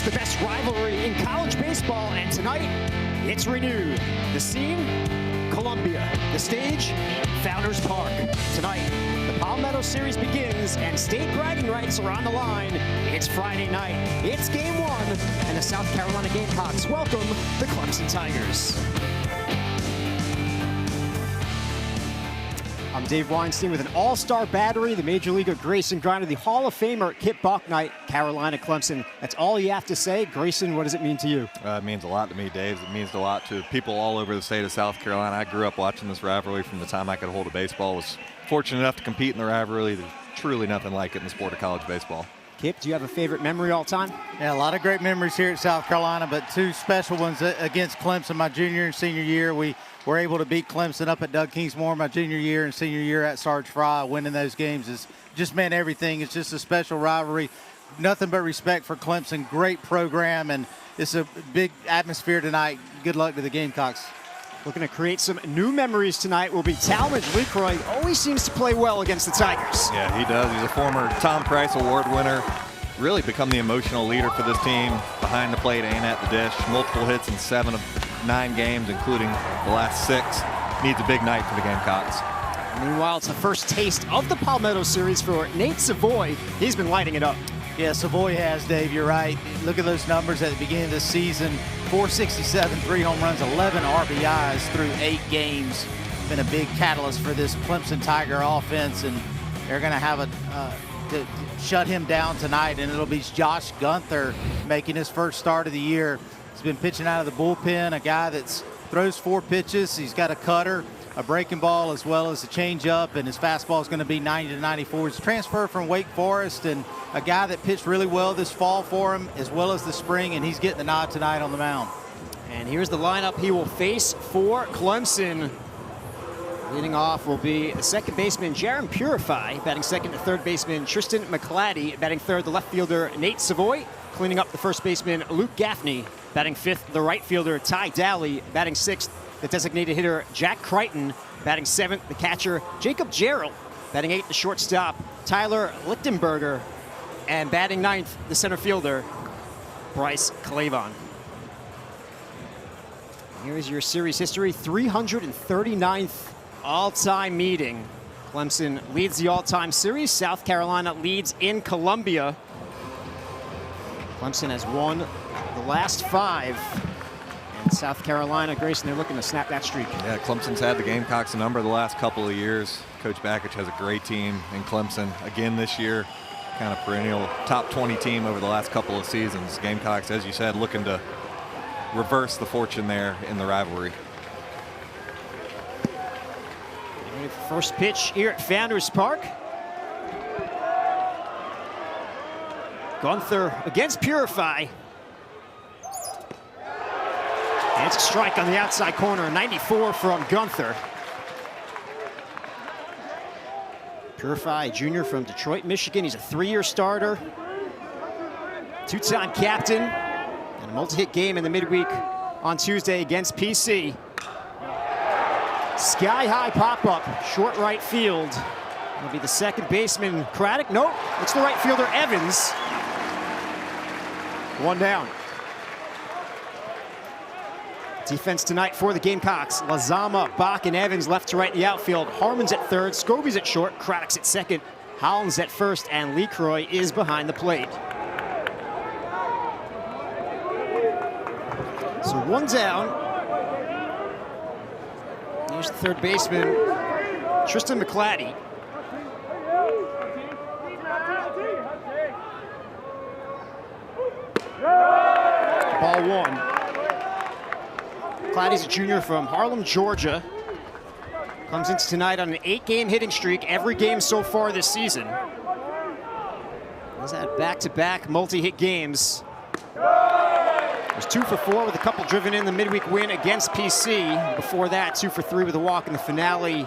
the best rivalry in college baseball, and tonight, it's renewed. The scene, Columbia. The stage, Founders Park. Tonight, the Palmetto Series begins, and state bragging rights are on the line. It's Friday night. It's Game 1, and the South Carolina Gamecocks welcome the Clemson Tigers. I'm Dave Weinstein with an all-star battery, the Major Leaguer Grayson Grinder, the Hall of Famer Kip Bucknight, Carolina Clemson. That's all you have to say. Grayson, what does it mean to you? It means a lot to me, Dave. It means a lot to people all over the state of South Carolina. I grew up watching this rivalry from the time I could hold a baseball. Was fortunate enough to compete in the rivalry. There's truly nothing like it in the sport of college baseball. Kip, do you have a favorite memory all time? Yeah, a lot of great memories here at South Carolina, but two special ones against Clemson. My junior and senior year, we were able to beat Clemson up at Doug Kingsmore my junior year, and senior year at Sarge Fry. Winning those games is just meant everything. It's just a special rivalry. Nothing but respect for Clemson. Great program, and it's a big atmosphere tonight. Good luck to the Gamecocks. Looking to create some new memories tonight will be Talmadge. LeCroy always seems to play well against the Tigers. Yeah, he does. He's a former Tom Price Award winner. Really become the emotional leader for this team. Behind the plate and at the dish. Multiple hits in 7 of 9 games, including the last 6. Needs a big night for the Gamecocks. Meanwhile, it's the first taste of the Palmetto Series for Nate Savoy. He's been lighting it up. Yeah, Savoy has, Dave. You're right. Look at those numbers at the beginning of the season. 467, 3 home runs, 11 RBIs through 8 games. Been a big catalyst for this Clemson Tiger offense, and they're going to have to shut him down tonight, and it'll be Josh Gunther making his first start of the year. He's been pitching out of the bullpen, a guy that throws 4 pitches. He's got a cutter, a breaking ball, as well as a changeup, and his fastball is going to be 90 to 94. He's transferred from Wake Forest, and a guy that pitched really well this fall for him, as well as the spring, and he's getting the nod tonight on the mound. And here's the lineup he will face for Clemson. Leading off will be the second baseman, Jaron Purify, batting second, the third baseman, Tristan McClatty, batting third, the left fielder, Nate Savoy, cleaning up the first baseman, Luke Gaffney, batting fifth, the right fielder, Ty Dowley, batting sixth, the designated hitter, Jack Crichton, batting seventh, the catcher, Jacob Gerald, batting eighth, the shortstop, Tyler Lichtenberger, and batting ninth, the center fielder, Bryce Clavon. Here's your series history, 339th all-time meeting. Clemson leads the all-time series. South Carolina leads in Columbia. Clemson has won the last 5. And South Carolina, Grayson, they're looking to snap that streak. Yeah, Clemson's had the Gamecocks a number the last couple of years. Coach Bakich has a great team in Clemson. Again this year, kind of perennial top 20 team over the last couple of seasons. Gamecocks, as you said, looking to reverse the fortune there in the rivalry. First pitch here at Founders Park. Gunther against Purify. And it's a strike on the outside corner, 94 from Gunther. Purify, junior from Detroit, Michigan. He's a 3-year starter, 2-time captain, and a multi-hit game in the midweek on Tuesday against PC. Sky-high pop-up, short right field. It'll be the second baseman, Craddock. Nope, it's the right fielder, Evans. 1 down. Defense tonight for the Gamecocks. Lazama, Bach, and Evans left to right in the outfield. Harmon's at third, Scobie's at short, Craddock's at second, Hollins at first, and LeCroy is behind the plate. So 1 down. Here's the third baseman, Tristan McClatty. Ball 1. McClatty's a junior from Harlem, Georgia. Comes into tonight on an 8-game hitting streak, every game so far this season. He's had back-to-back multi-hit games. Was 2 for 4 with a couple driven in the midweek win against PC. Before that, 2 for 3 with a walk in the finale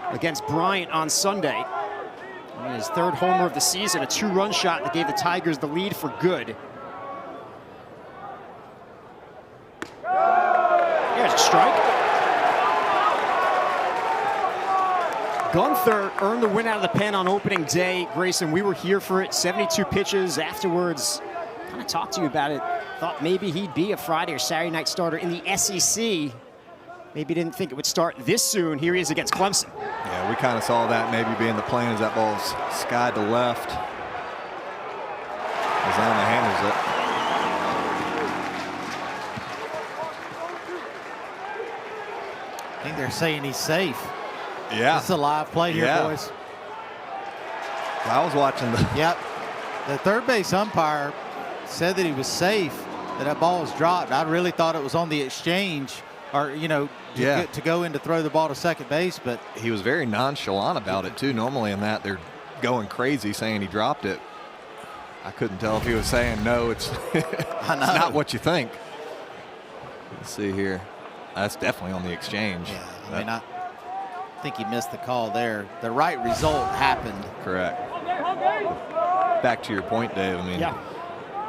against Bryant on Sunday. And his third homer of the season, a 2-run shot that gave the Tigers the lead for good. Here's a strike. Gunther earned the win out of the pen on opening day. Grayson, we were here for it. 72 pitches afterwards. kind of talked to you about it. Thought maybe he'd be a Friday or Saturday night starter in the SEC. Maybe didn't think it would start this soon. Here he is against Clemson. Yeah, we kind of saw that maybe being the plan as that ball's skied to left. Lozama handles it. I think they're saying he's safe. Yeah. It's a live play here, boys. I was watching the... Yep. The third base umpire said that he was safe, that ball was dropped. I really thought it was on the exchange, or, you know, to go in to throw the ball to second base, but... He was very nonchalant about it, too. Normally in that, they're going crazy saying he dropped it. I couldn't tell if he was saying, no, it's, it's not what you think. Let's see here. That's definitely on the exchange. Yeah, I mean, I think he missed the call there. The right result happened. Correct. Back to your point, Dave. I mean,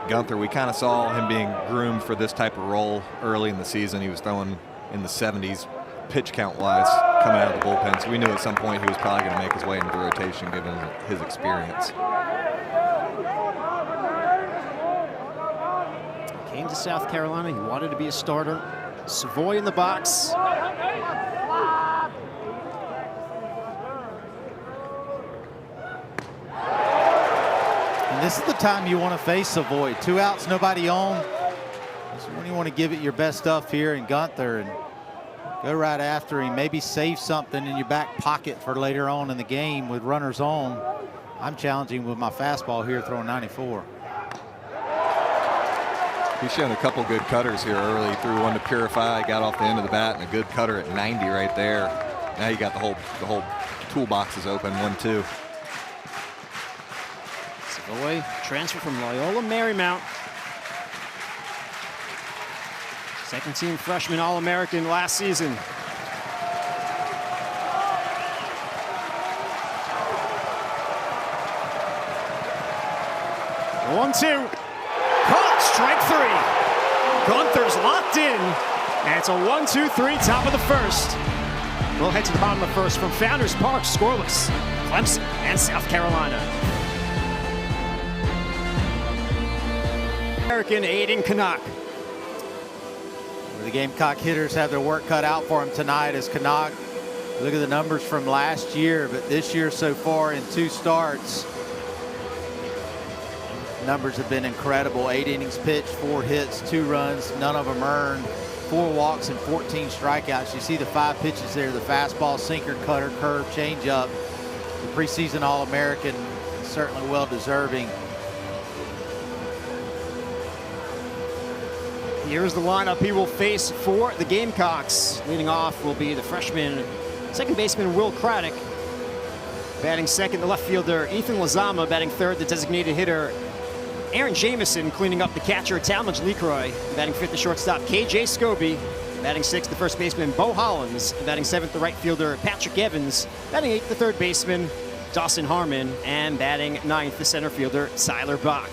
Gunther, we kind of saw him being groomed for this type of role early in the season. He was throwing in the 70s pitch count-wise coming out of the bullpen, so we knew at some point he was probably going to make his way into the rotation given his experience. Came to South Carolina. He wanted to be a starter. Savoy in the box. And this is the time you want to face Savoy. 2 outs, nobody on. This is when you want to give it your best stuff here in Gunther and go right after him. Maybe save something in your back pocket for later on in the game with runners on. I'm challenging with my fastball here, throwing 94. He's shown a couple good cutters here early. Threw one to Purify, got off the end of the bat, and a good cutter at 90 right there. Now you got the whole toolbox is open, 1-2. Savoy, transfer from Loyola Marymount. Second team freshman All-American last season. One-two. Caught, strike 3. Gunther's locked in. And it's a 1-2-3, top of the first. We'll head to the bottom of the first from Founders Park, scoreless. Clemson and South Carolina. American Aiden Canuck. The Gamecock hitters have their work cut out for them tonight as Canuck. Look at the numbers from last year, but this year so far in 2 starts, numbers have been incredible. 8 innings pitched, 4 hits, 2 runs, none of them earned, 4 walks and 14 strikeouts. You see the 5 pitches there, the fastball, sinker, cutter, curve, changeup. The preseason All-American, certainly well deserving. Here's the lineup he will face for the Gamecocks. Leading off will be the freshman second baseman Will Craddock. Batting second, the left fielder Ethan Lozama. Batting third, the designated hitter Aaron Jamison. Cleaning up the catcher Talmadge LeCroy. Batting fifth, the shortstop KJ Scobie. Batting sixth, the first baseman Bo Hollins. Batting seventh, the right fielder Patrick Evans. Batting eighth, the third baseman Dawson Harmon. And batting ninth, the center fielder Siler Bach.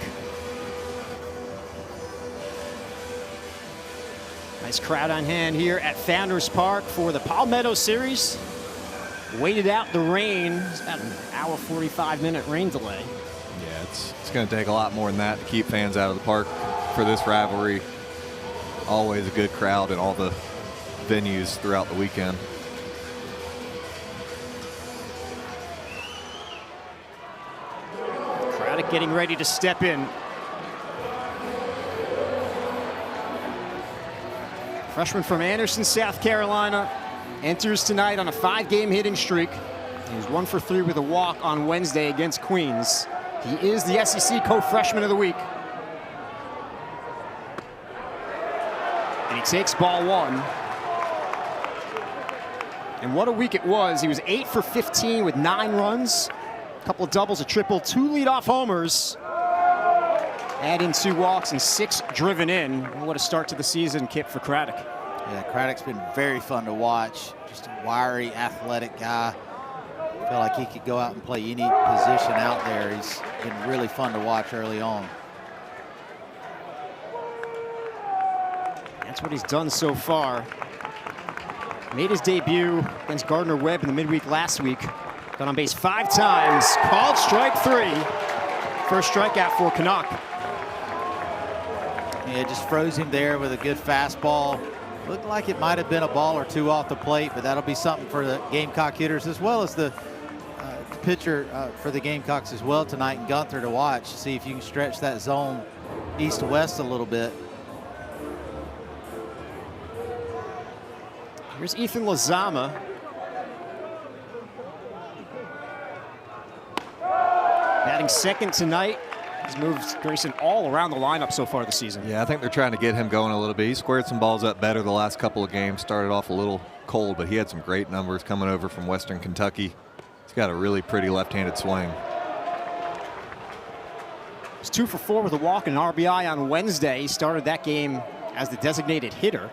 Nice crowd on hand here at Founders Park for the Palmetto Series. Waited out the rain. It's about an hour, 45-minute rain delay. Yeah, it's going to take a lot more than that to keep fans out of the park for this rivalry. Always a good crowd at all the venues throughout the weekend. Craddock getting ready to step in. Freshman from Anderson, South Carolina, enters tonight on a 5-game hitting streak. He was 1 for 3 with a walk on Wednesday against Queens. He is the SEC co-freshman of the week. And he takes ball 1. And what a week it was. He was 8 for 15 with 9 runs, a couple of doubles, a triple, 2 leadoff homers. Add in 2 walks and 6 driven in. What a start to the season, Kip, for Craddock. Yeah, Craddock's been very fun to watch. Just a wiry, athletic guy. I feel like he could go out and play any position out there. He's been really fun to watch early on. That's what he's done so far. Made his debut against Gardner Webb in the midweek last week. Got on base 5 times. Called strike 3. First strikeout for Canuck. Yeah, just froze him there with a good fastball. Looked like it might have been a ball or two off the plate, but that'll be something for the Gamecock hitters as well as the pitcher for the Gamecocks as well tonight, and Gunther to watch. See if you can stretch that zone east to west a little bit. Here's Ethan Lozama. Batting second tonight. He's moved Grayson all around the lineup so far this season. Yeah, I think they're trying to get him going a little bit. He squared some balls up better the last couple of games. Started off a little cold, but he had some great numbers coming over from Western Kentucky. He's got a really pretty left-handed swing. He's 2 for 4 with a walk and an RBI on Wednesday. He started that game as the designated hitter.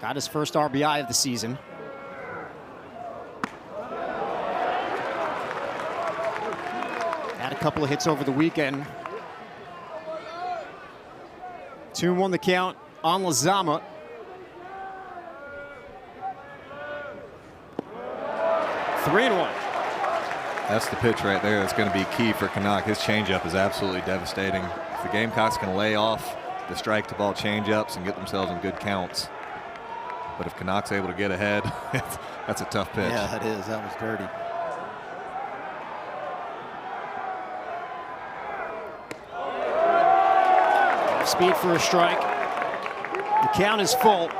Got his first RBI of the season. Had a couple of hits over the weekend. 2-1 the count on Lozama. Three and one. That's the pitch right there that's going to be key for Canuck. His changeup is absolutely devastating. If the Gamecocks can lay off the strike-to-ball changeups and get themselves in good counts. But if Canuck's able to get ahead, that's a tough pitch. Yeah, it is. That was dirty. Speed for a strike. The count is full.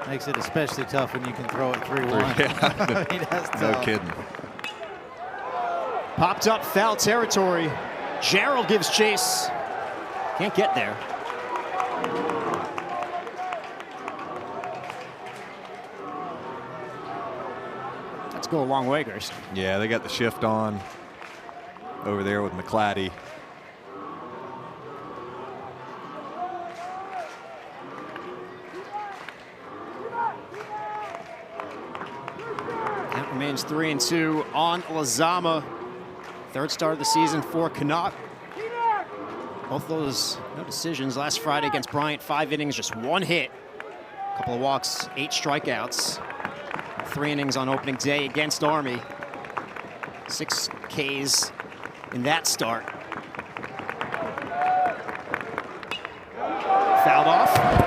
Makes it especially tough when you can throw it 3-1. Yeah. I mean, that's No tough. kidding. Popped up foul territory. Gerald gives chase. Can't get there. Let's go a long way, Grace. Yeah, they got the shift on over there with McClatty. That remains 3-2 on Lozama. Third start of the season for Canuck. Both those no decisions last Friday against Bryant. 5 innings, just 1 hit. Couple of walks, 8 strikeouts. 3 innings on opening day against Army. 6 Ks in that start. Fouled off.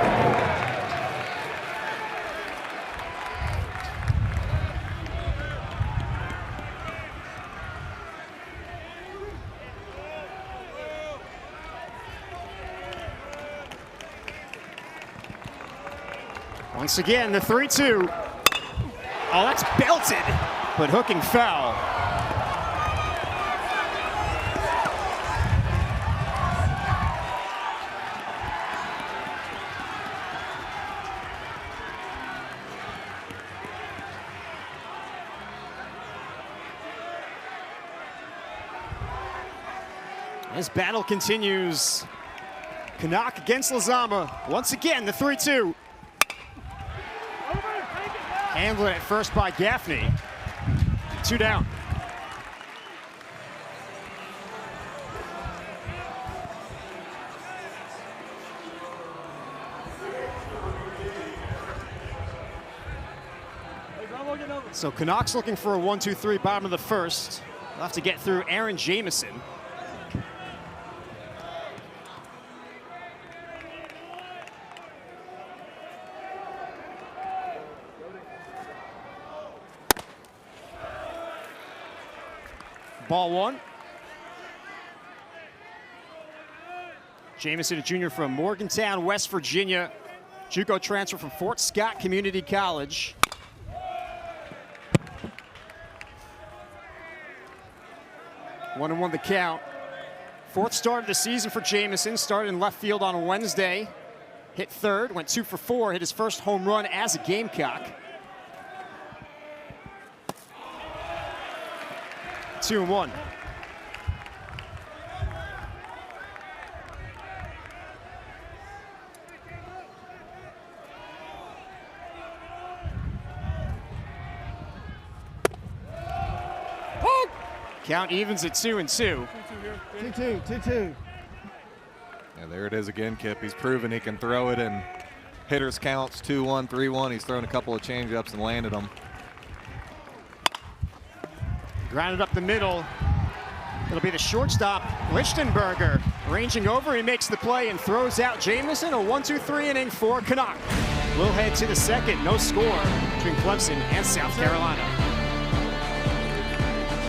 Once again, the 3-2. Oh, that's belted, but hooking foul. This battle continues. Canuck against Lozama. Once again, the 3-2. Handled at first by Gaffney. 2 down. So Canucks looking for a 1-2-3 bottom of the first. They'll have to get through Aaron Jamison. Ball 1. Jamison, a junior from Morgantown, West Virginia. JUCO transfer from Fort Scott Community College. One and one the count. 4th start of the season for Jamison. Started in left field on Wednesday. Hit third, went 2 for 4, hit his first home run as a Gamecock. 2-1. Count evens at 2-2. 2-2. Yeah, there it is again, Kip. He's proven he can throw it in hitters counts 2-1, 3-1. He's thrown a couple of changeups and landed them. Grounded up the middle. It'll be the shortstop, Lichtenberger, ranging over. He makes the play and throws out Jamison. A 1-2-3 inning for Canuck. We'll head to the second. No score between Clemson and South Carolina.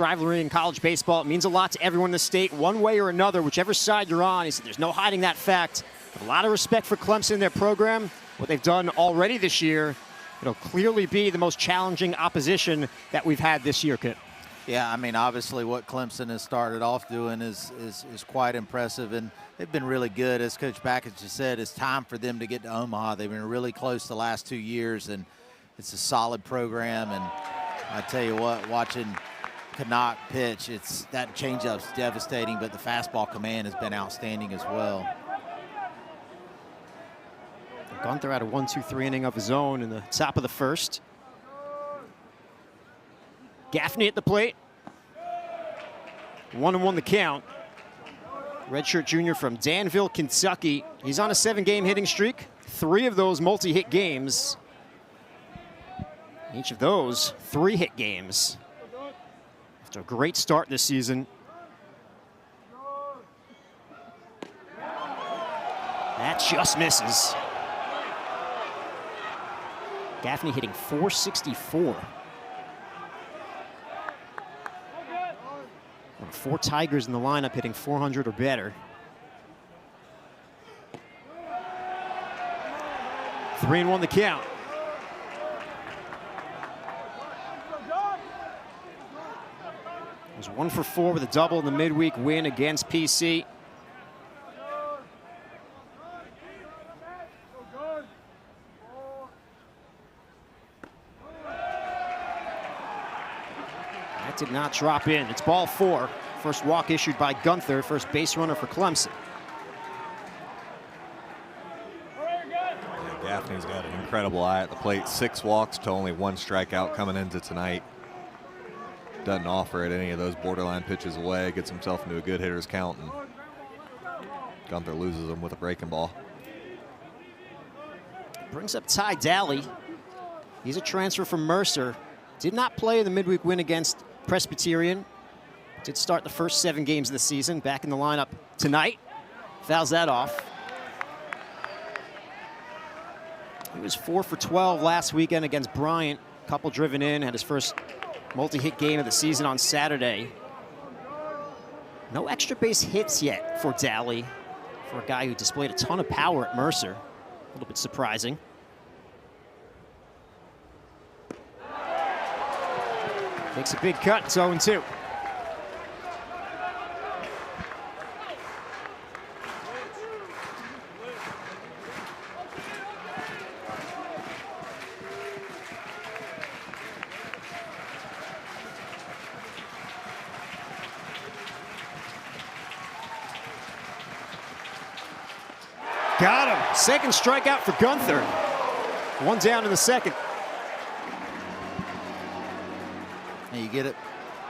Rivalry in college baseball, it means a lot to everyone in the state, one way or another, whichever side you're on. He said there's no hiding that fact. A lot of respect for Clemson, their program, what they've done already this year. It'll clearly be the most challenging opposition that we've had this year, Kit. Yeah, I mean, obviously what Clemson has started off doing is quite impressive, and they've been really good. As Coach Backett just said, it's time for them to get to Omaha. They've been really close the last 2 years, and it's a solid program. And I tell you what, watching Canuck pitch, that changeup's devastating, but the fastball command has been outstanding as well. Gunther had a 1-2-3 inning of his own in the top of the first. Gaffney at the plate. 1-1 the count. Redshirt junior from Danville, Kentucky. He's on a 7-game hitting streak. 3 of those multi-hit games. Each of those 3-hit games. After a great start this season. That just misses. Gaffney hitting .464. 4 Tigers in the lineup hitting .400 or better. 3-1 the count. It was 1 for 4 with a double in the midweek win against PC. That did not drop in. It's ball 4. First walk issued by Gunther, first base runner for Clemson. Yeah, Gaffney's got an incredible eye at the plate. 6 walks to only 1 strikeout coming into tonight. Doesn't offer at any of those borderline pitches away. Gets himself into a good hitter's count, and Gunther loses him with a breaking ball. Brings up Ty Daly. He's a transfer from Mercer. Did not play in the midweek win against Presbyterian. Did start the first 7 games of the season. Back in the lineup tonight. Fouls that off. He was 4 for 12 last weekend against Bryant. Couple driven in. Had his first multi-hit game of the season on Saturday. No extra base hits yet for Daly, for a guy who displayed a ton of power at Mercer. A little bit surprising. Makes a big cut. It's 0-2. Got him. Second strikeout for Gunther. 1 down in the second. And you get it,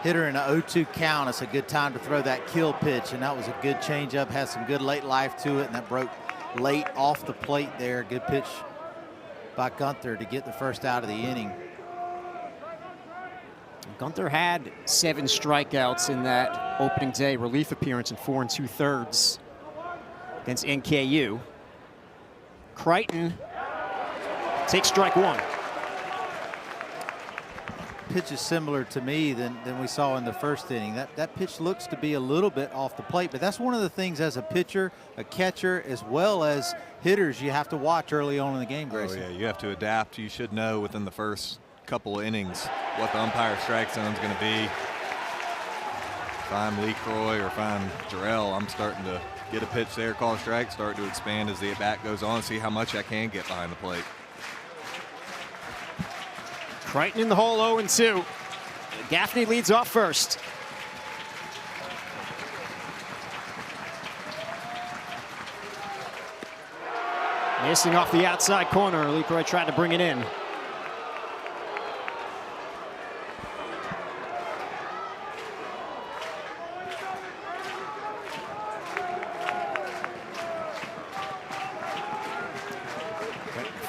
hitter in an 0-2 count. It's a good time to throw that kill pitch, and that was a good changeup. Has some good late life to it, and that broke late off the plate there. Good pitch by Gunther to get the first out of the inning. Gunther had 7 strikeouts in that opening day relief appearance in 4 2/3 against NKU. Crichton takes strike 1. Pitch is similar to me than we saw in the first inning. That pitch looks to be a little bit off the plate, but that's one of the things as a pitcher, a catcher, as well as hitters you have to watch early on in the game, Grayson. Oh, yeah, you have to adapt. You should know within the first couple of innings what the umpire strike zone is going to be. If I'm Lee Croy or if I'm Jarrell, I'm starting to get a pitch there, call a strike, start to expand as the at-bat goes on, see how much I can get behind the plate. Crichton in the hole, 0-2. Gaffney leads off first. Missing off the outside corner. Lee Croy tried to bring it in.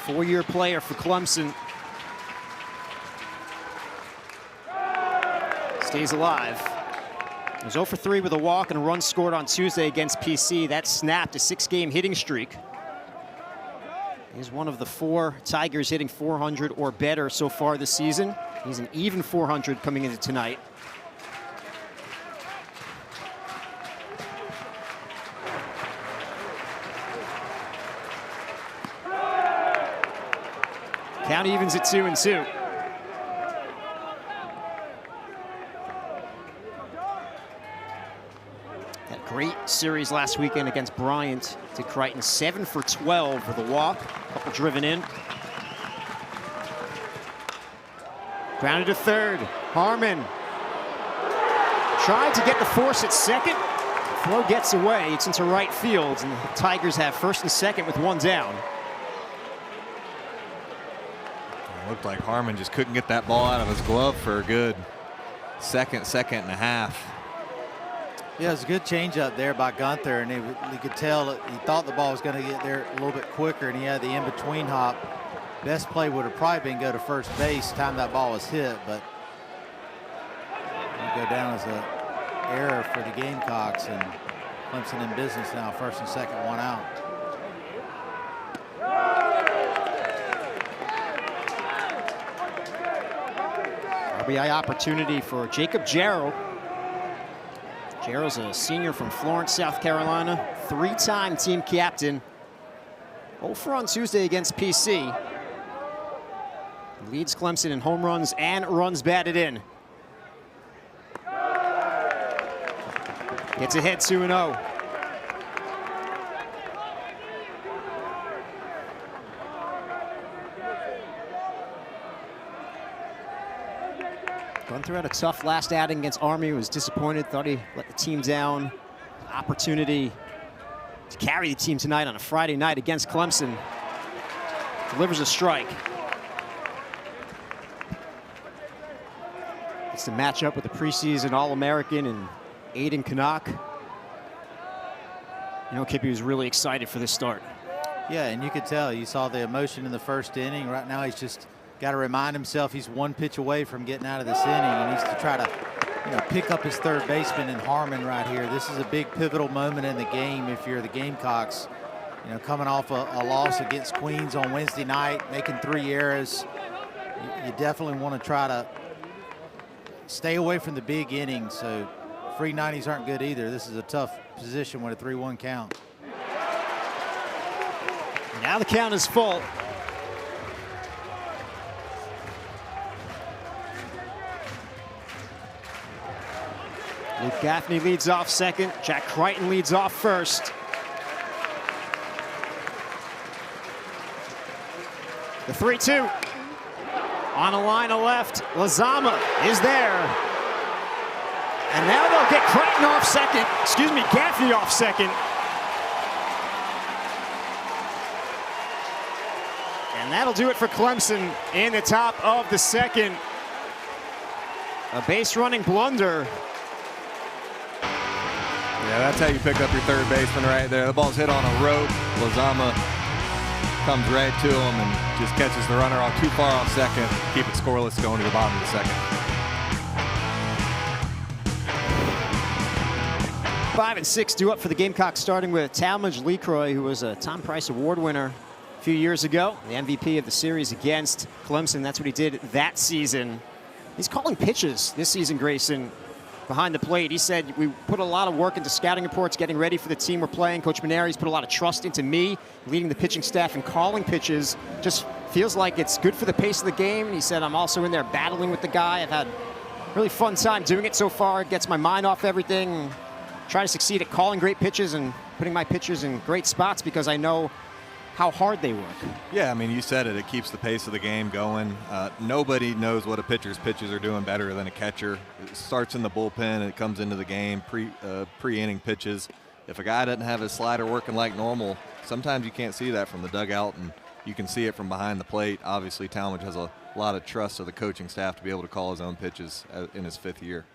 Four-year player for Clemson. Stays alive. He was 0 for 3 with a walk and a run scored on Tuesday against PC. That snapped a 6-game hitting streak. He's one of the 4 Tigers hitting 400 or better so far this season. He's an even 400 coming into tonight. Count evens at 2-2. Had a great series last weekend against Bryant. To Crichton, 7 for 12 with a walk, a couple driven in. Grounded to third. Harmon tried to get the force at second. Throw gets away. It's into right field, and the Tigers have first and second with 1 down. It looked like Harmon just couldn't get that ball out of his glove for a good second and a half. Yeah, it was a good changeup there by Gunther, and you could tell that he thought the ball was going to get there a little bit quicker, and he had the in-between hop. Best play would have probably been go to first base time that ball was hit, but it'll go down as an error for the Gamecocks, and Clemson in business now, first and second, 1 out. RBI opportunity for Jacob Jarrell. Jarrell's a senior from Florence, South Carolina, 3-time team captain. 0 for on Tuesday against PC. Leads Clemson in home runs and runs batted in. Gets ahead 2-0. Gunther had a tough last outing against Army. Was disappointed, thought he let the team down. Opportunity to carry the team tonight on a Friday night against Clemson. Delivers a strike. It's the matchup with the preseason All-American and Aiden Canuck. You know, Kippy was really excited for this start. Yeah, and you could tell. You saw the emotion in the first inning. Right now he's just got to remind himself he's 1 pitch away from getting out of this inning. He needs to try to, pick up his third baseman in Harmon right here. This is a big pivotal moment in the game if you're the Gamecocks. Coming off a loss against Queens on Wednesday night, making 3 errors. You definitely want to try to stay away from the big innings. So free 90s aren't good either. This is a tough position with a 3-1 count. Now the count is full. Luke Gaffney leads off second. Jack Crichton leads off first. The 3-2. On a line to left, Lazama is there. And now they'll get Crichton off second. Gaffney off second. And that'll do it for Clemson in the top of the second. A base running blunder. Yeah, that's how you pick up your third baseman right there. The ball's hit on a rope. Lazama comes right to him and just catches the runner off too far off second. Keep it scoreless going to the bottom of the second. 5 and 6 due up for the Gamecocks, starting with Talmadge Lecroy, who was a Tom Price Award winner a few years ago, the MVP of the series against Clemson. That's what he did that season. He's calling pitches this season, Grayson, behind the plate. He said, we put a lot of work into scouting reports, getting ready for the team we're playing. Coach Maneri's put a lot of trust into me, leading the pitching staff and calling pitches. Just feels like it's good for the pace of the game. And he said, I'm also in there battling with the guy. I've had a really fun time doing it so far. It gets my mind off everything. Try to succeed at calling great pitches and putting my pitchers in great spots because I know how hard they work. Yeah, I mean, you said it. It keeps the pace of the game going. Nobody knows what a pitcher's pitches are doing better than a catcher. It starts in the bullpen and it comes into the game, pre-inning pitches. If a guy doesn't have his slider working like normal, sometimes you can't see that from the dugout, and you can see it from behind the plate. Obviously, Talmadge has a lot of trust of the coaching staff to be able to call his own pitches in his 5th year.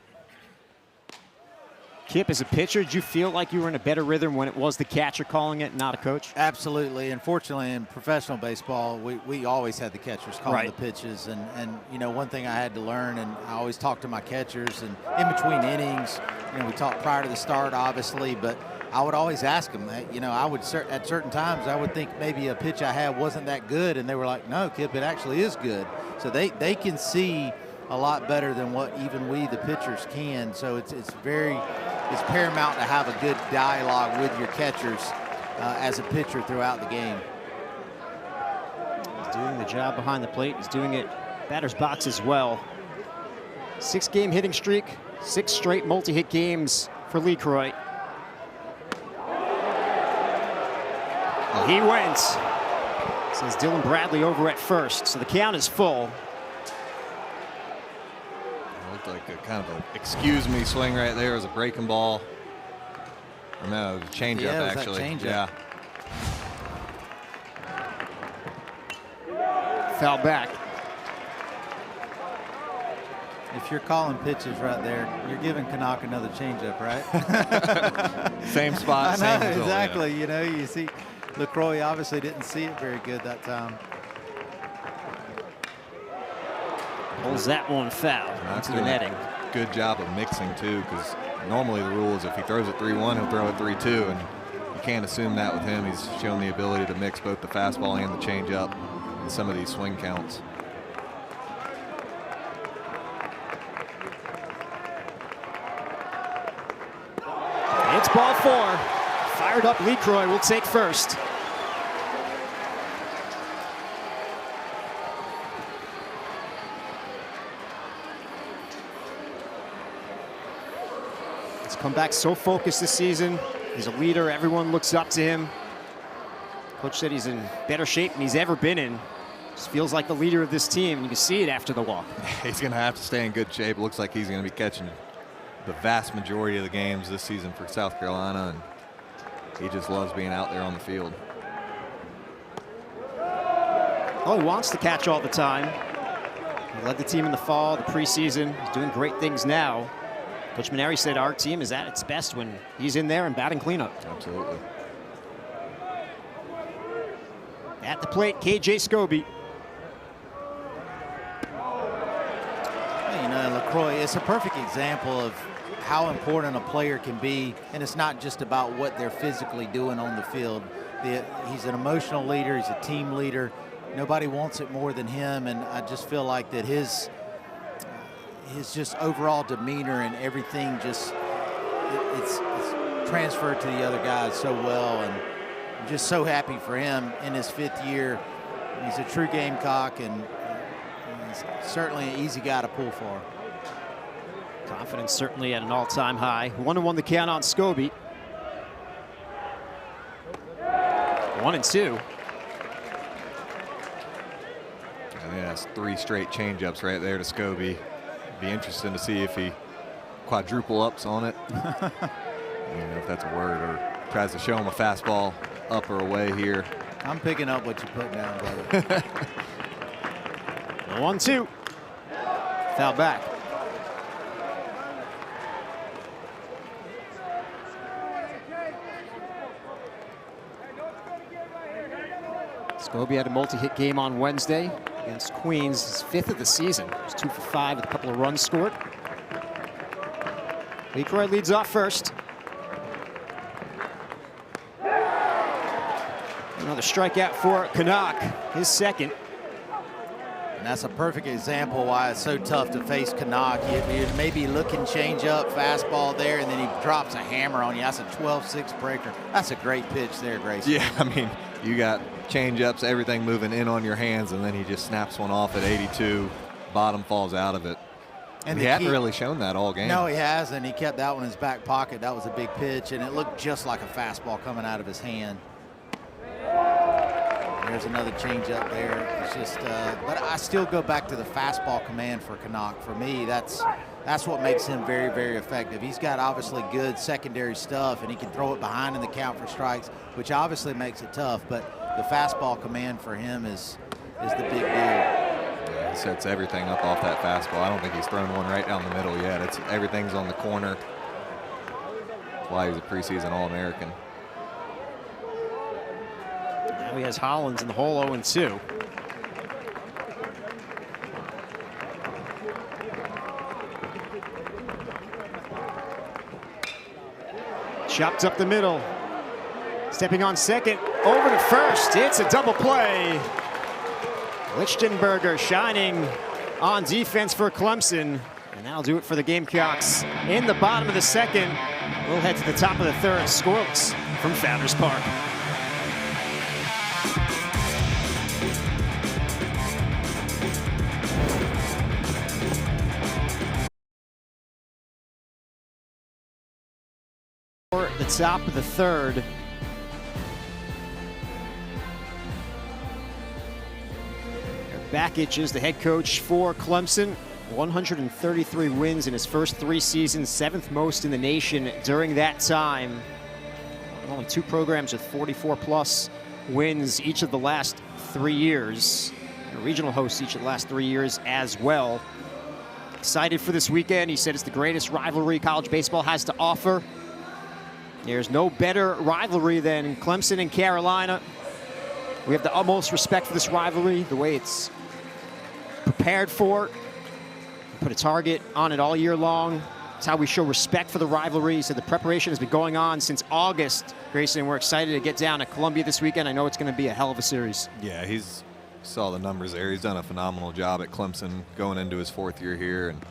Kip, as a pitcher, did you feel like you were in a better rhythm when it was the catcher calling it, not a coach? Absolutely. Unfortunately, in professional baseball, we always had the catchers calling Right. the pitches. And, you know, one thing I had to learn, and I always talk to my catchers, and in between innings, you know, we talked prior to the start, obviously, but I would always ask them, you know, at certain times, I would think maybe a pitch I had wasn't that good, and they were like, no, Kip, it actually is good. So they can see a lot better than what even we, the pitchers, can. So it's paramount to have a good dialogue with your catchers as a pitcher throughout the game. He's doing the job behind the plate. He's doing it batter's box as well. 6-game hitting streak, 6 straight multi-hit games for LeCroy. He went. Says Dylan Bradley over at first, so the count is full. It looked like a kind of an excuse me swing right there. It was a breaking ball. Or no, it was a changeup, Yeah, it was that actually. changeup. Yeah. Foul back. If you're calling pitches right there, you're giving Canuck another changeup, right? Same spot, I same know, result, exactly. You know, you see, LeCroy obviously didn't see it very good that time. Pulls that one foul That's into the doing netting. a good job of mixing, too, because normally the rule is if he throws it 3-1, he'll throw it 3-2, and you can't assume that with him. He's shown the ability to mix both the fastball and the changeup in some of these swing counts. It's ball 4. Fired up LeCroy will take first. He's come back so focused this season. He's a leader. Everyone looks up to him. Coach said he's in better shape than he's ever been in. Just feels like the leader of this team. You can see it after the walk. He's going to have to stay in good shape. It looks like he's going to be catching the vast majority of the games this season for South Carolina, and he just loves being out there on the field. Oh, he wants to catch all the time. He led the team in the fall, the preseason. He's doing great things now. Coach Maneri said our team is at its best when he's in there and batting cleanup. Absolutely. At the plate, KJ Scobie. You know, LeCroy, it's a perfect example of how important a player can be, and it's not just about what they're physically doing on the field. He's an emotional leader. He's a team leader. Nobody wants it more than him, and I just feel like that his just overall demeanor and everything just it's transferred to the other guys so well, and I'm just so happy for him in his 5th year. He's a true Gamecock, and he's certainly an easy guy to pull for. Confidence certainly at an all-time high. 1-1 the count on Scobie. 1-2. And yeah, that's 3 straight changeups right there to Scobie. Be interesting to see if he quadruple ups on it. You know, if that's a word, or tries to show him a fastball up or away here. I'm picking up what you put down, brother. 1-2. Foul back. Scobie had a multi-hit game on Wednesday against Queens, his 5th of the season. He was 2 for 5 with a couple of runs scored. LeCroy leads off first. Another strikeout for Canuck, his 2nd. And that's a perfect example why it's so tough to face Canuck. You're maybe looking change up, fastball there, and then he drops a hammer on you. That's a 12-6 breaker. That's a great pitch there, Grayson. Yeah, I mean, you got change-ups, everything moving in on your hands, and then he just snaps one off at 82. Bottom falls out of it. And he hadn't really shown that all game. No, he hasn't. He kept that one in his back pocket. That was a big pitch, and it looked just like a fastball coming out of his hand. There's another changeup there. It's just, but I still go back to the fastball command for Canuck. For me, that's what makes him very, very effective. He's got obviously good secondary stuff, and he can throw it behind in the count for strikes, which obviously makes it tough. But the fastball command for him is the big deal. Yeah, he sets everything up off that fastball. I don't think he's thrown one right down the middle yet. Everything's on the corner. why he's a preseason All-American. Now he has Hollins in the hole 0-2. Chopped up the middle. Stepping on second, over to first. It's a double play. Lichtenberger shining on defense for Clemson. And that'll do it for the Gamecocks in the bottom of the second. We'll head to the top of the third, scoreless from Founders Park. The top of the third. Bakich is the head coach for Clemson. 133 wins in his first 3 seasons, 7th most in the nation during that time. Only 2 programs with 44-plus wins each of the last 3 years. And regional hosts each of the last 3 years as well. Excited for this weekend. He said it's the greatest rivalry college baseball has to offer. There's no better rivalry than Clemson and Carolina. We have the utmost respect for this rivalry, the way it's prepared for. Put a target on it all year long. It's how we show respect for the rivalry. So the preparation has been going on since August. Grayson, we're excited to get down to Columbia this weekend. I know it's going to be a hell of a series. Yeah, saw the numbers there. He's done a phenomenal job at Clemson going into his 4th year here. And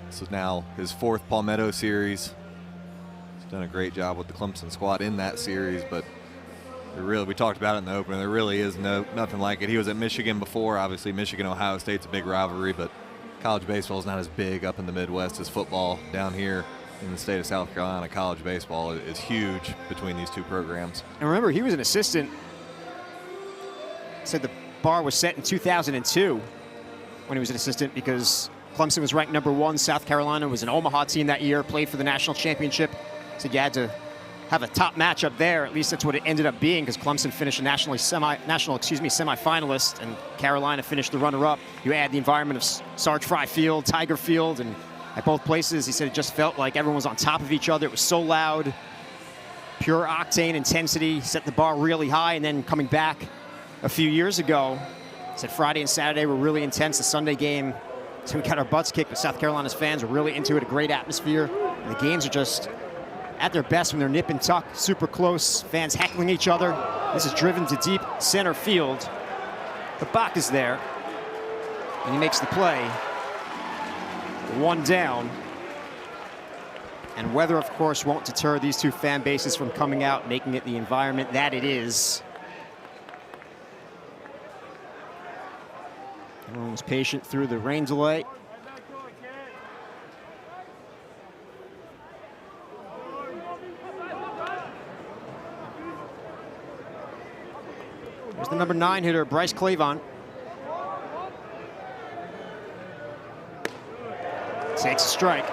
this is now his 4th Palmetto series. He's done a great job with the Clemson squad in that series, but we talked about it in the opener. There really is nothing like it. He was at Michigan before. Obviously, Michigan-Ohio State's a big rivalry, but college baseball is not as big up in the Midwest as football. Down here in the state of South Carolina, college baseball is huge between these 2 programs. And remember, he was an assistant. Said the bar was set in 2002 when he was an assistant because Clemson was ranked #1. South Carolina was an Omaha team that year, played for the national championship. So you had to have a top matchup there. At least that's what it ended up being, because Clemson finished a semifinalist, and Carolina finished the runner-up. You add the environment of Sarge Fry Field, Tiger Field, and at both places, he said it just felt like everyone was on top of each other. It was so loud, pure octane intensity, set the bar really high. And then coming back a few years ago, he said Friday and Saturday were really intense. The Sunday game, so we got our butts kicked, but South Carolina's fans were really into it, a great atmosphere. And the games are just at their best when they're nip and tuck, super close, fans heckling each other. This is driven to deep center field. But Bach is there, and he makes the play. 1 down. And weather, of course, won't deter these 2 fan bases from coming out, making it the environment that it is. Everyone was patient through the rain delay. There's the number 9 hitter, Bryce Clavon. Takes a strike.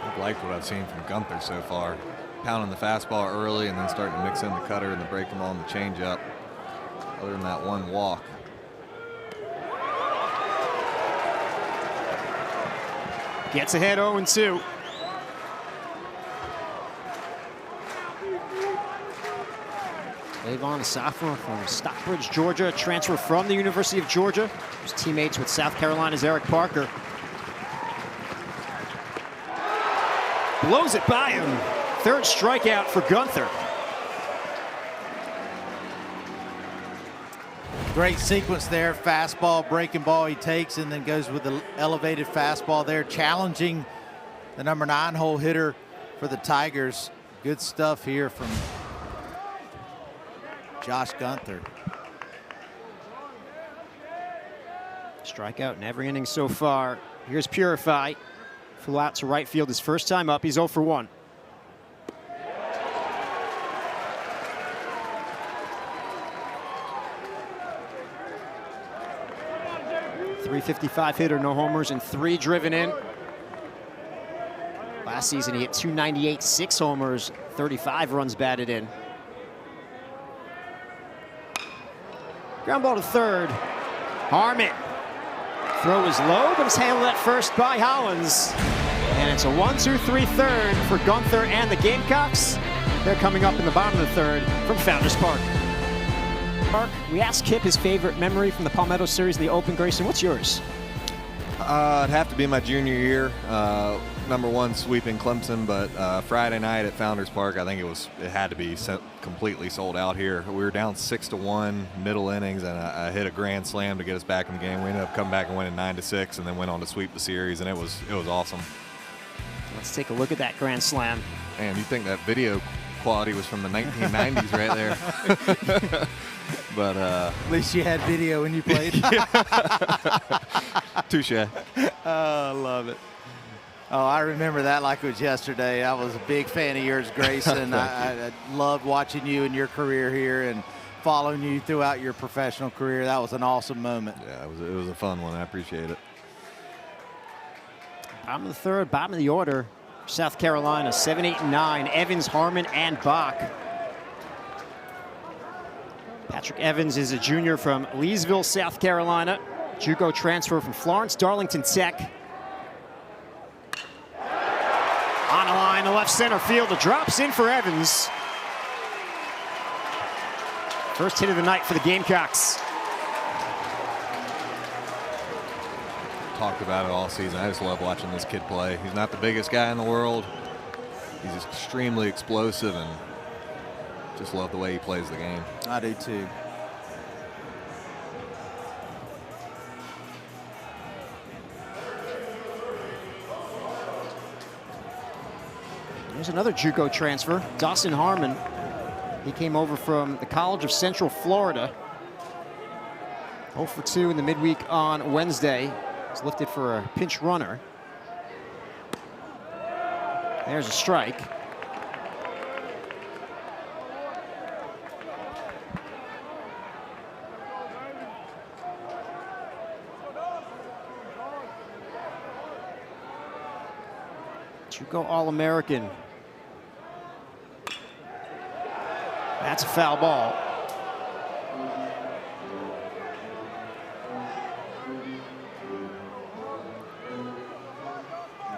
I've liked what I've seen from Gunther so far. Pounding the fastball early and then starting to mix in the cutter and the breaking ball and the changeup. Other than that 1 walk. Gets ahead 0-2. Clavon, a sophomore from Stockbridge, Georgia, transfer from the University of Georgia. He was teammates with South Carolina's Eric Parker. Blows it by him. 3rd strikeout for Gunther. Great sequence there. Fastball, breaking ball he takes, and then goes with the elevated fastball there, challenging the number 9 hole hitter for the Tigers. Good stuff here from Josh Gunther. Strikeout in every inning so far. Here's Purify. Flew out to right field his first time up. He's 0 for 1. .355 hitter, no homers, and 3 driven in. Last season he hit .298, 6 homers, 35 runs batted in. Ground ball to third. Harmon. Throw is low, but it's handled at first by Hollins. And it's a 1-2-3 third for Gunther and the Gamecocks. They're coming up in the bottom of the third from Founders Park. We asked Kip his favorite memory from the Palmetto Series, the Open. Grayson, what's yours? It'd have to be my junior year. #1 sweeping Clemson, but Friday night at Founders Park, I think it had to be completely sold out here. We were down 6-1 middle innings, and I hit a grand slam to get us back in the game. We ended up coming back and winning 9-6, and then went on to sweep the series, and it was awesome. Let's take a look at that grand slam. Man, you think that video quality was from the 1990s right there? But at least you had video when you played. Touche. Oh, I love it. Oh, I remember that like it was yesterday. I was a big fan of yours, Grayson. I loved watching you and your career here and following you throughout your professional career. That was an awesome moment. Yeah, it was a fun one. I appreciate it. Bottom of the third, bottom of the order. South Carolina, 7, 8, and 9. Evans, Harmon, and Bach. Patrick Evans is a junior from Leesville, South Carolina. JUCO transfer from Florence Darlington Tech. On a line to left center field. It drops in for Evans. First hit of the night for the Gamecocks. Talked about it all season. I just love watching this kid play. He's not the biggest guy in the world. He's extremely explosive, and just love the way he plays the game. I do too. There's another JUCO transfer, Dawson Harmon. He came over from the College of Central Florida. 0 for 2 in the midweek on Wednesday. He's lifted for a pinch runner. There's a strike. JUCO All-American. That's a foul ball.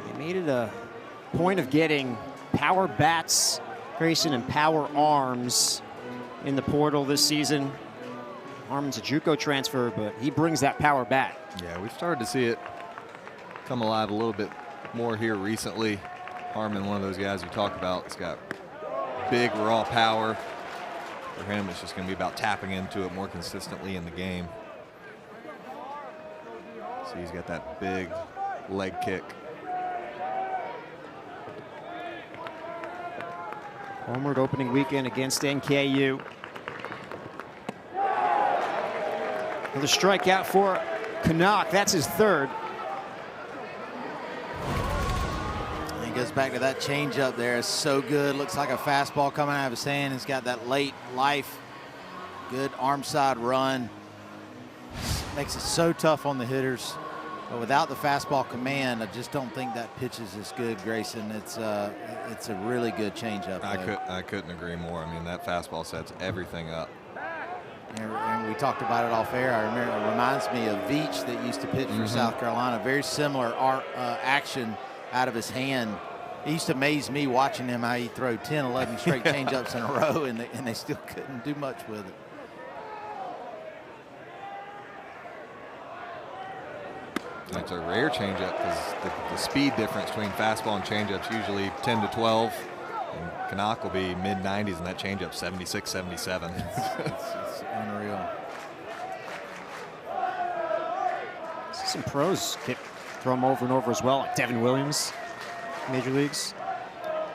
They made it a point of getting power bats, Grayson, and power arms in the portal this season. Harmon's a JUCO transfer, but he brings that power bat. Yeah, we've started to see it come alive a little bit more here recently. Harmon, one of those guys we talk about, he's got big raw power. For him, it's just going to be about tapping into it more consistently in the game. So he's got that big leg kick. Homeward opening weekend against NKU. Another strikeout for Canuck. That's his third. Goes back to that changeup there. It's so good. Looks like a fastball coming out of his hand. He's got that late life. Good arm side run. Makes it so tough on the hitters. But without the fastball command, I just don't think that pitch is as good, Grayson. It's a really good changeup. I couldn't agree more. I mean, that fastball sets everything up. And we talked about it off air. I remember it reminds me of Veach that used to pitch for South Carolina. Very similar action out of his hand. It used to amaze me watching him how he'd throw 10, 11 straight changeups in a row, and they still couldn't do much with it. That's a rare changeup because the speed difference between fastball and changeups usually 10 to 12. And Canuck will be mid-90s, and that changeup 76, 77. It's unreal. Some pros throw him over and over as well, like Devin Williams, Major Leagues.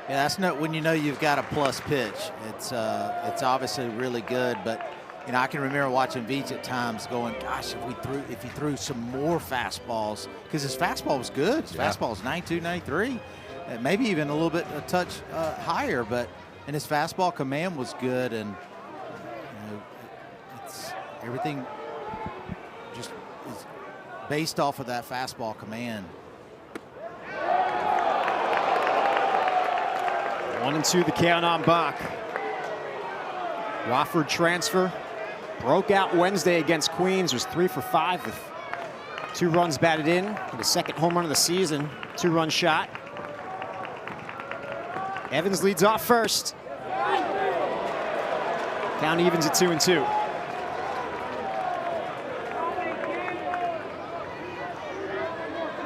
Yeah, that's not when you know you've got a plus pitch. It's obviously really good, but you know I can remember watching Veach at times going, gosh, if he threw some more fastballs, because his fastball was good. His fastball was 92, 93, maybe even a little bit a touch higher, and his fastball command was good, and you know, it's everything just is based off of that fastball command. 1-2 the count on Bach. Wofford transfer. Broke out Wednesday against Queens. Was 3 for 5 with 2 runs batted in. The second home run of the season. 2-run shot. Evans leads off first. Count evens at 2-2.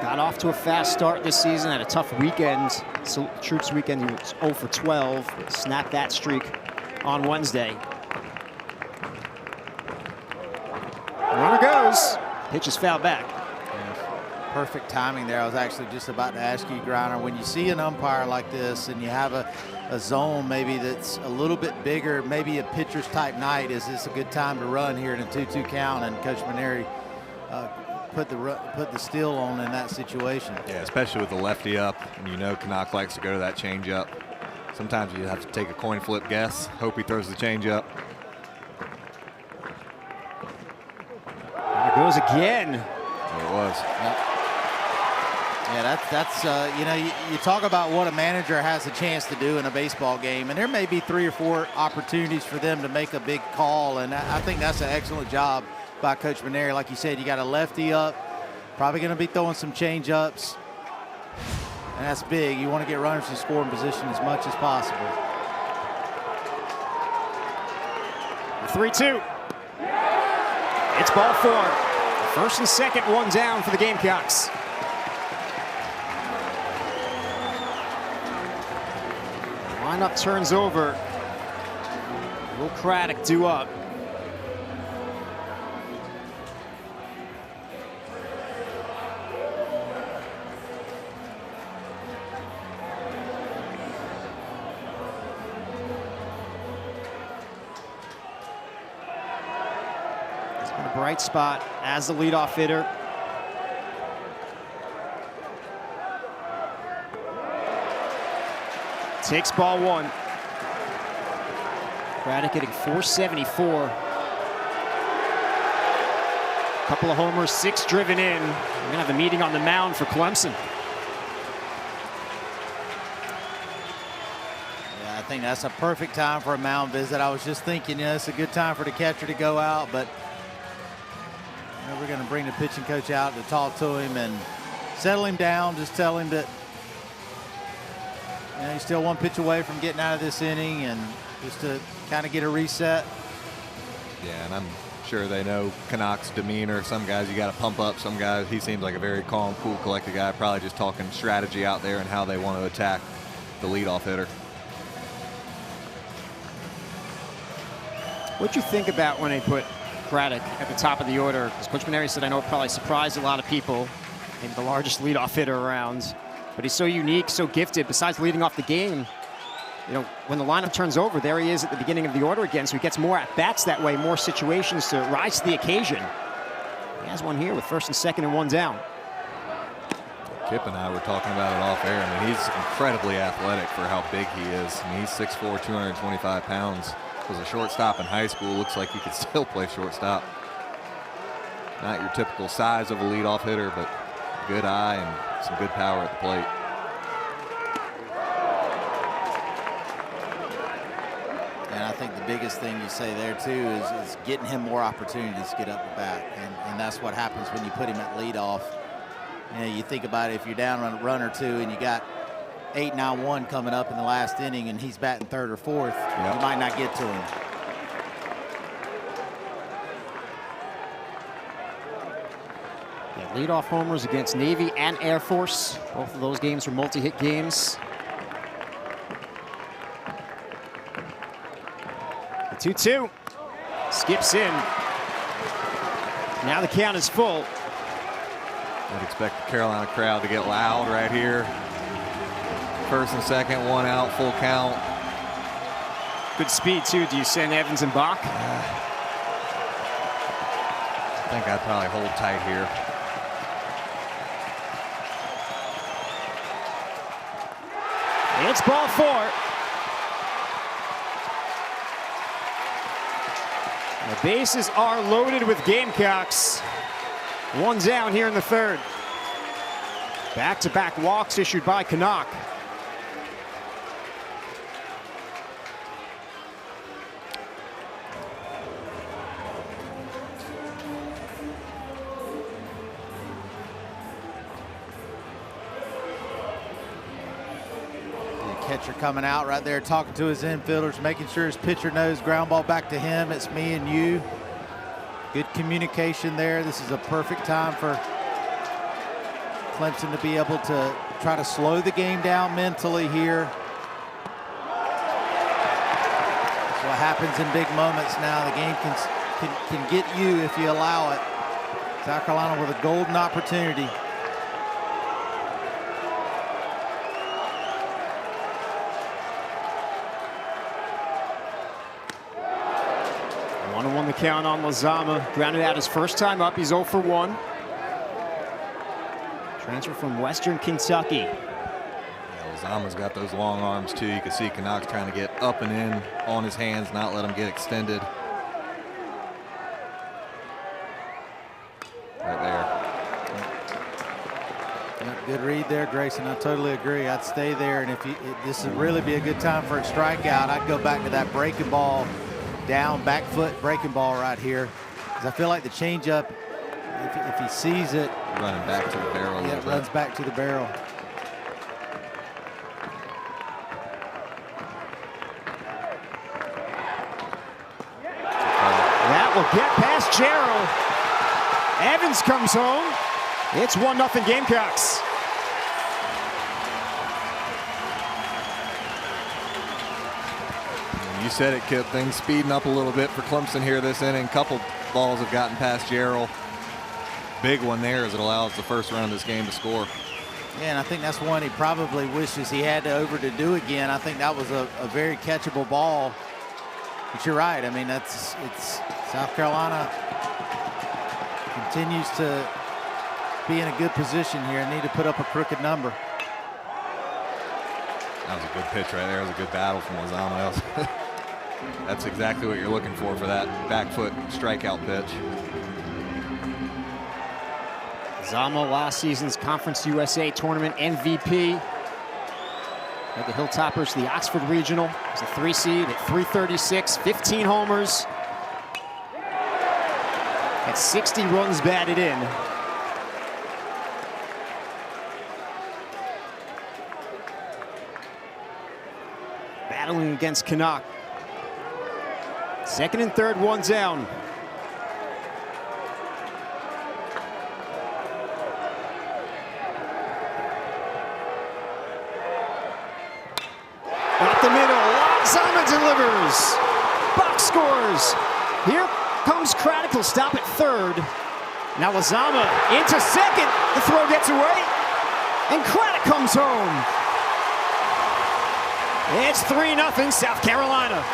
Got off to a fast start this season, had a tough weekend. So Troops weekend, he was 0 for 12. Snapped that streak on Wednesday. Runner goes. Pitch is fouled back. Perfect timing there. I was actually just about to ask you, Griner, when you see an umpire like this and you have a zone maybe that's a little bit bigger, maybe a pitcher's type night, is this a good time to run here in a 2-2 count? And Coach Maneri put the steal on in that situation. Yeah, especially with the lefty up, and you know Canuck likes to go to that changeup. Sometimes you have to take a coin flip guess, hope he throws the changeup. There it goes again. There it was. Yeah, that's you know, you talk about what a manager has a chance to do in a baseball game, and there may be 3 or 4 opportunities for them to make a big call, and I think that's an excellent job by Coach Maneri. Like you said, you got a lefty up, probably going to be throwing some change ups, and that's big. You want to get runners in scoring position as much as possible. 3-2. It's ball 4. First and second, one down for the Gamecocks. Lineup turns over. Will Craddock due up? It's been a bright spot as the leadoff hitter. Takes ball 1. Craddock hitting .474. Couple of homers, 6 driven in. We're gonna have a meeting on the mound for Clemson. Yeah, I think that's a perfect time for a mound visit. I was just thinking, yeah, it's a good time for the catcher to go out, but you know, we're gonna bring the pitching coach out to talk to him and settle him down, just tell him that he's still 1 pitch away from getting out of this inning, and just to kind of get a reset. Yeah, and I'm sure they know Canuck's demeanor. Some guys you got to pump up. Some guys, he seems like a very calm, cool, collected guy. Probably just talking strategy out there and how they want to attack the leadoff hitter. What'd you think about when they put Craddock at the top of the order? Because Coach Maneri said, I know it probably surprised a lot of people. Maybe the largest leadoff hitter around. But he's so unique, so gifted. Besides leading off the game, you know, when the lineup turns over, there he is at the beginning of the order again. So he gets more at-bats that way, more situations to rise to the occasion. He has one here with first and second and 1 down. Kip and I were talking about it off air. I mean, he's incredibly athletic for how big he is. I mean, he's 6'4", 225 pounds. Was a shortstop in high school. Looks like he could still play shortstop. Not your typical size of a leadoff hitter, but good eye and some good power at the plate. And I think the biggest thing you say there too is getting him more opportunities to get up the bat, and that's what happens when you put him at leadoff. You know, you think about it, if you're down on a run or 2 and you got 8-9-1 coming up in the last inning and he's batting 3rd or 4th, you might not get to him. Yeah, leadoff homers against Navy and Air Force. Both of those games were multi-hit games. The 2-2 skips in. Now the count is full. I'd expect the Carolina crowd to get loud right here. First and second, 1 out, full count. Good speed too. Do you send Evans and Bach? I think I'd probably hold tight here. It's ball 4. The bases are loaded with Gamecocks. 1 down here in the 3rd. Back-to-back walks issued by Canuck. Catcher coming out right there, talking to his infielders, making sure his pitcher knows ground ball back to him. It's me and you. Good communication there. This is a perfect time for Clemson to be able to try to slow the game down mentally here. That's what happens in big moments now. The game can get you if you allow it. South Carolina with a golden opportunity. One the count on Lozama. Grounded out his first time up. He's 0 for 1. Transfer from Western Kentucky. Yeah, Lozama's got those long arms too. You can see Canucks trying to get up and in on his hands, not let him get extended. Right there. Yep, good read there, Grayson. I totally agree. I'd stay there, and if this would really be a good time for a strikeout, I'd go back to that breaking ball, down back foot breaking ball right here, because I feel like the changeup, if he sees it, running back to the barrel. Yeah, it runs back to the barrel. That will get past Gerald. Evans comes home. It's 1-0 Gamecocks. You said it, Kip. Things speeding up a little bit for Clemson here this inning. Couple balls have gotten past Gerald. Big one there as it allows the first run of this game to score. Yeah, and I think that's one he probably wishes he had to do again. I think that was a very catchable ball. But you're right. I mean, it's South Carolina continues to be in a good position here and need to put up a crooked number. That was a good pitch right there. It was a good battle from Lozama. That's exactly what you're looking for that back foot strikeout pitch. Lozama, last season's Conference USA Tournament MVP. Led the Hilltoppers to the Oxford Regional. He's a 3 seed at 336, 15 homers. At 60 runs batted in. Battling against Canuck. Second and third, one down. Up the middle, Lozama delivers. Box scores. Here comes Craddock, will stop at third. Now Lozama into second. The throw gets away, and Craddock comes home. It's 3-0 South Carolina.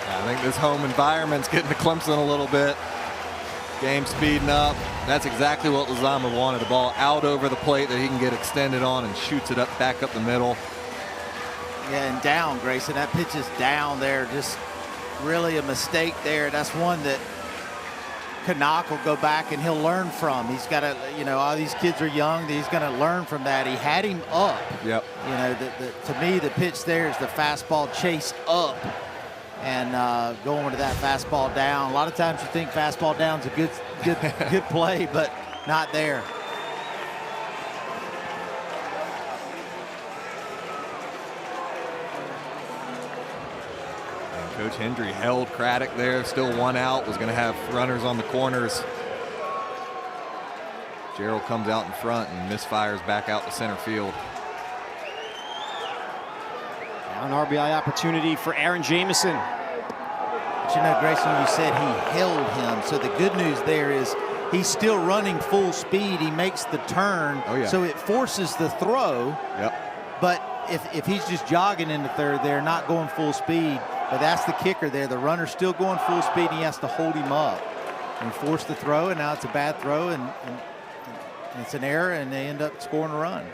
I think this home environment's getting to Clemson a little bit. Game speeding up. That's exactly what Lozama wanted. A ball out over the plate that he can get extended on and shoots it back up the middle. Yeah, and down, Grayson. That pitch is down there. Just really a mistake there. That's one that Canuck will go back and he'll learn from. He's got to, all these kids are young. He's going to learn from that. He had him up. Yep. To me, the pitch there is the fastball chase up and going to that fastball down. A lot of times you think fastball down's a good play, but not there. Coach Hendry held Craddock there, still one out, was going to have runners on the corners. Gerald comes out in front and misfires back out to center field. Now an RBI opportunity for Aaron Jamison. But Grayson, you said he held him. So the good news there is he's still running full speed. He makes the turn. Oh, yeah. So it forces the throw. Yep. But if he's just jogging into third there, not going full speed, but that's the kicker there. The runner's still going full speed, and he has to hold him up and force the throw, and now it's a bad throw, and it's an error, and they end up scoring a run.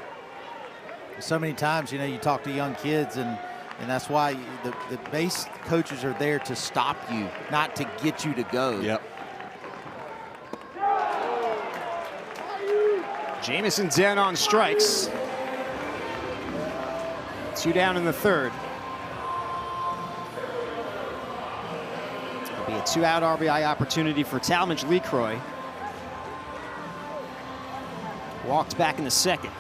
So many times, you talk to young kids, and that's why the base coaches are there to stop you, not to get you to go. Yep. Jamison down on strikes. 2 down in the third. It'll be a 2-out RBI opportunity for Talmadge LeCroy. walked back in the second.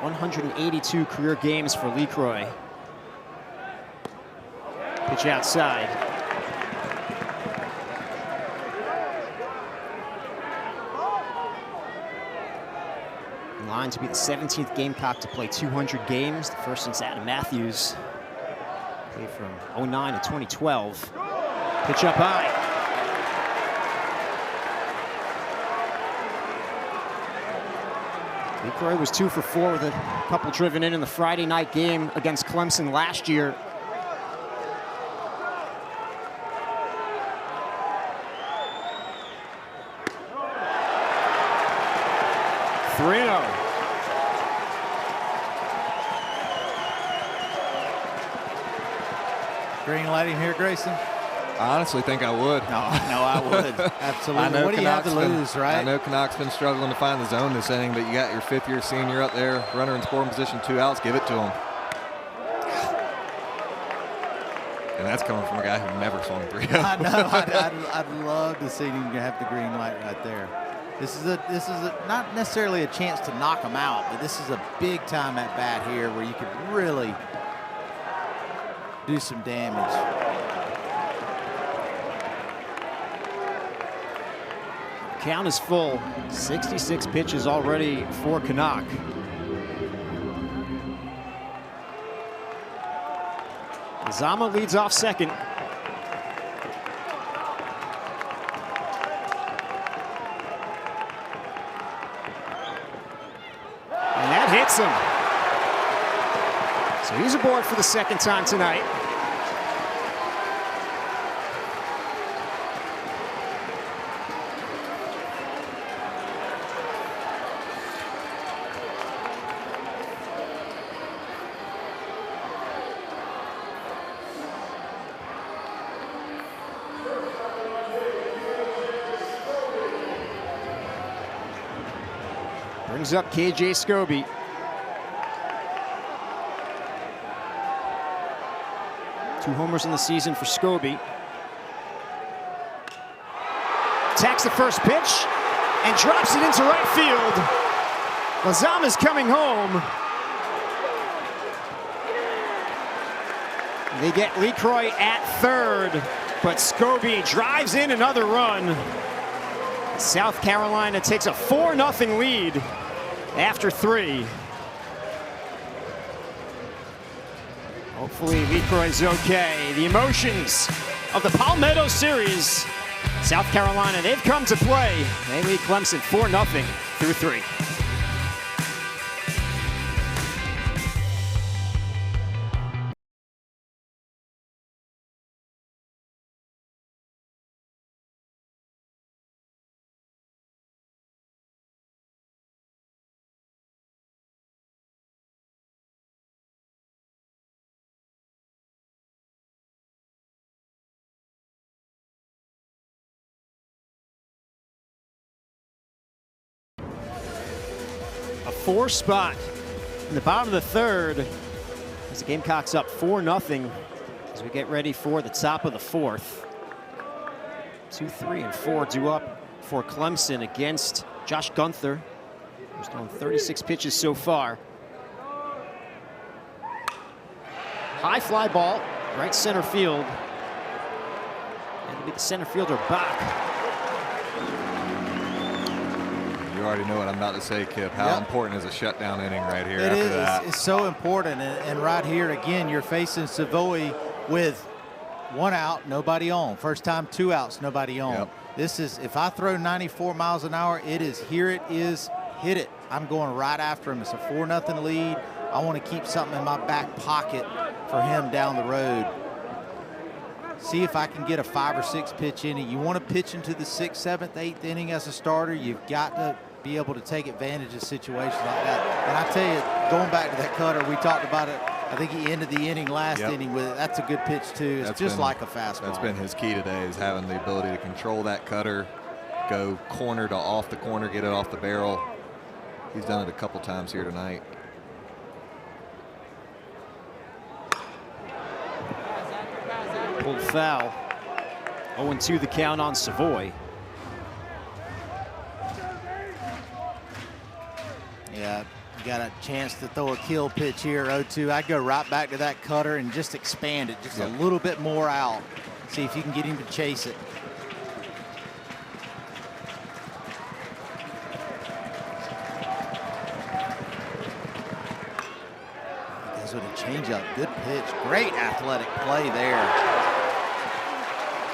.182 career games for LeCroy. Pitch outside. In line to be the 17th Gamecock to play 200 games, the first since Adam Matthews. Played from 09 to 2012. Pitch up high. LeCroy was 2 for 4 with a couple driven in the Friday night game against Clemson last year. Green lighting here, Grayson? I honestly think I would. No, I would. Absolutely. What do you have to lose, right? I know Canuck's been struggling to find the zone this inning, but you got your 5th-year senior up there, runner in scoring position, 2 outs, give it to him. And that's coming from a guy who never swung 3-0. I know. I'd love to see him have the green light right there. This is not necessarily a chance to knock him out, but this is a big time at bat here where you could really do some damage. Count is full. 66 pitches already for Canuck. Zama leads off second. And that hits him. So he's aboard for the second time tonight. Brings up KJ Scobie. Two homers in the season for Scobie. Attacks the first pitch and drops it into right field. Lazama's coming home. They get LeCroy at third, but Scobie drives in another run. South Carolina takes a 4-0 lead after 3. Hopefully LeCroy's okay. The emotions of the Palmetto series. South Carolina, they've come to play. They lead Clemson 4-0 through 3. A 4 spot in the bottom of the third as the Gamecocks up 4-0 as we get ready for the top of the 4th. 2, 3, and 4 due up for Clemson against Josh Gunther, who's thrown 36 pitches so far. High fly ball, right center field. And it'll be the center fielder Bach. You already know what I'm about to say, Kip. How important is a shutdown inning right here it after is, that? It's so important. And right here, again, you're facing Savoy with 1 out, nobody on. First time 2 outs, nobody on. Yep. This is, if I throw 94 miles an hour, it is, here it is, hit it. I'm going right after him. It's a 4-0 lead. I want to keep something in my back pocket for him down the road. See if I can get a 5 or 6 pitch inning. You want to pitch into the 6th, 7th, 8th inning as a starter. You've got to be able to take advantage of situations like that. And I tell you, going back to that cutter, we talked about it. I think he ended the inning last inning with it. That's a good pitch too. It's just like a fastball. That's been his key today, is having the ability to control that cutter, go corner to off the corner, get it off the barrel. He's done it a couple times here tonight. Pulled foul. 0-2 the count on Savoy. Yeah, you got a chance to throw a kill pitch here, 0-2. I'd go right back to that cutter and just expand it just a little bit more out. See if you can get him to chase it. Goes with a changeup, good pitch, great athletic play there.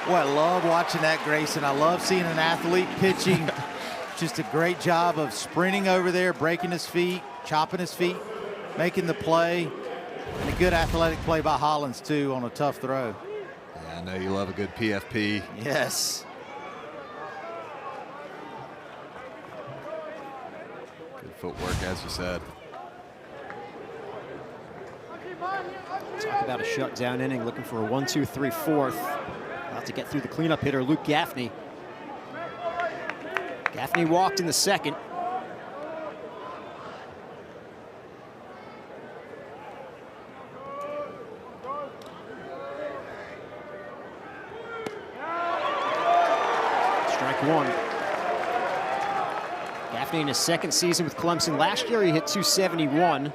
Boy, I love watching that, Grayson. I love seeing an athlete pitching. Just a great job of sprinting over there, breaking his feet, chopping his feet, making the play, and a good athletic play by Hollins, too, on a tough throw. Yeah, I know you love a good PFP. Yes. Good footwork, as you said. Talk about a shutdown inning, looking for a 1-2-3 fourth. About to get through the cleanup hitter, Luke Gaffney. Gaffney walked in the second. Strike one. Gaffney in his second season with Clemson. Last year he hit .271.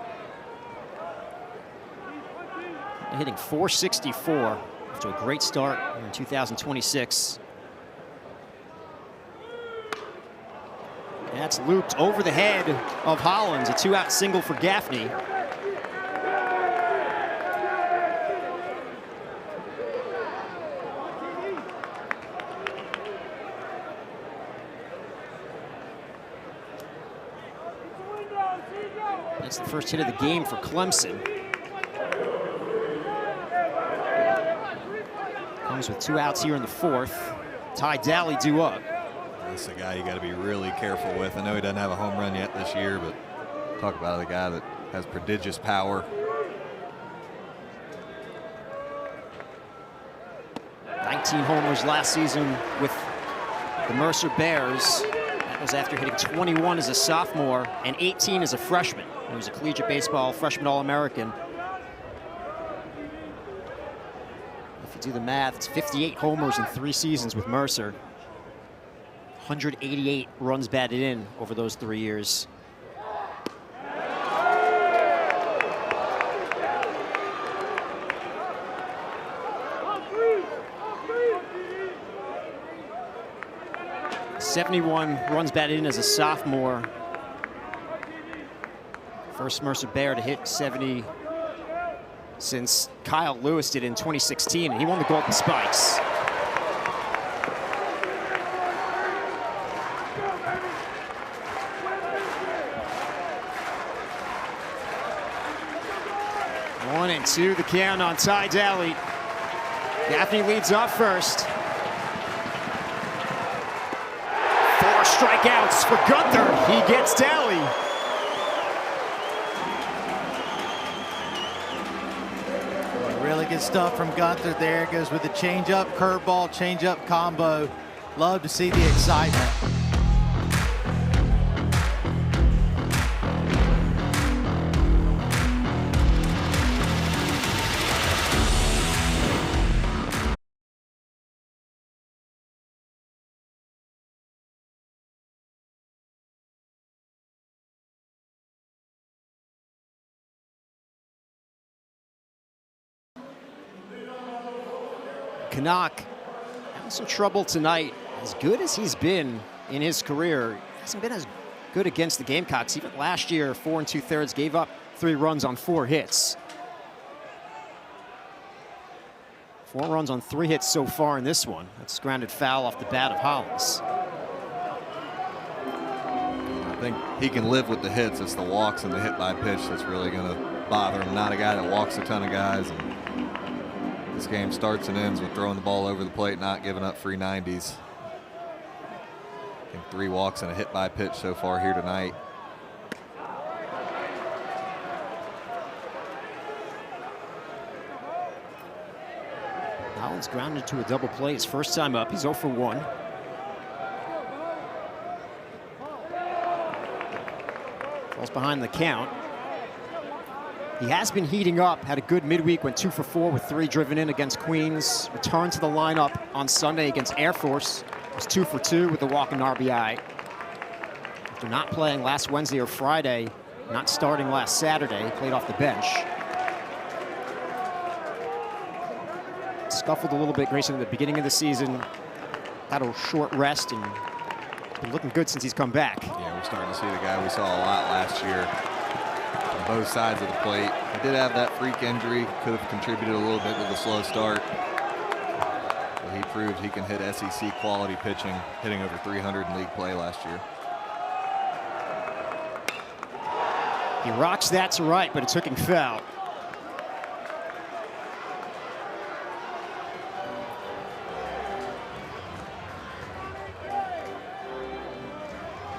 Hitting .464 after a great start in 2026. That's looped over the head of Hollins. A two-out single for Gaffney. That's the first hit of the game for Clemson. Comes with 2 outs here in the fourth. Ty Daly due up. That's a guy you got to be really careful with. I know he doesn't have a home run yet this year, but talk about a guy that has prodigious power. 19 homers last season with the Mercer Bears. That was after hitting 21 as a sophomore and 18 as a freshman. He was a collegiate baseball freshman All-American. If you do the math, it's 58 homers in 3 seasons with Mercer. 188 runs batted in over those 3 years. .71 runs batted in as a sophomore. First Mercer Bear to hit 70 since Kyle Lewis did in 2016, and he won the Golden Spikes. One and two, the count on Ty Daly. Gaffney leads off first. 4 strikeouts for Gunther. He gets Daly. Really good stuff from Gunther there. Goes with the changeup, curveball, changeup combo. Love to see the excitement. Canuck having some trouble tonight. As good as he's been in his career, he hasn't been as good against the Gamecocks. Even last year, 4 2/3, gave up 3 runs on 4 hits. 4 runs on 3 hits so far in this one. That's grounded foul off the bat of Hollins. I think he can live with the hits. It's the walks and the hit by pitch that's really going to bother him. Not a guy that walks a ton of guys. And this game starts and ends with throwing the ball over the plate, not giving up free 90s. I think 3 walks and a hit by pitch so far here tonight. Hollins grounded to a double play his first time up. He's 0 for 1. Falls behind the count. He has been heating up, had a good midweek, went 2 for 4 with 3 driven in against Queens. Returned to the lineup on Sunday against Air Force. Was 2 for 2 with a walk and RBI. After not playing last Wednesday or Friday, not starting last Saturday, he played off the bench. Scuffled a little bit, Grayson, at the beginning of the season. Had a short rest and been looking good since he's come back. Yeah, we're starting to see the guy we saw a lot last year on both sides of the plate. He did have that freak injury, could have contributed a little bit to the slow start. But he proved he can hit SEC quality pitching, hitting over 300 in league play last year. He rocks that to right, but it took him foul.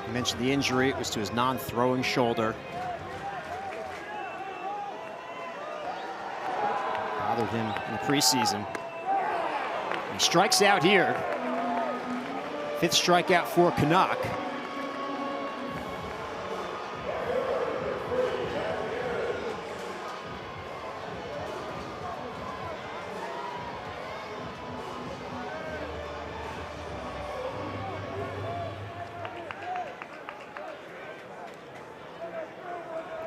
I mentioned the injury. It was to his non-throwing shoulder. Bothered him in the preseason. He strikes out here. 5th strikeout for Canuck.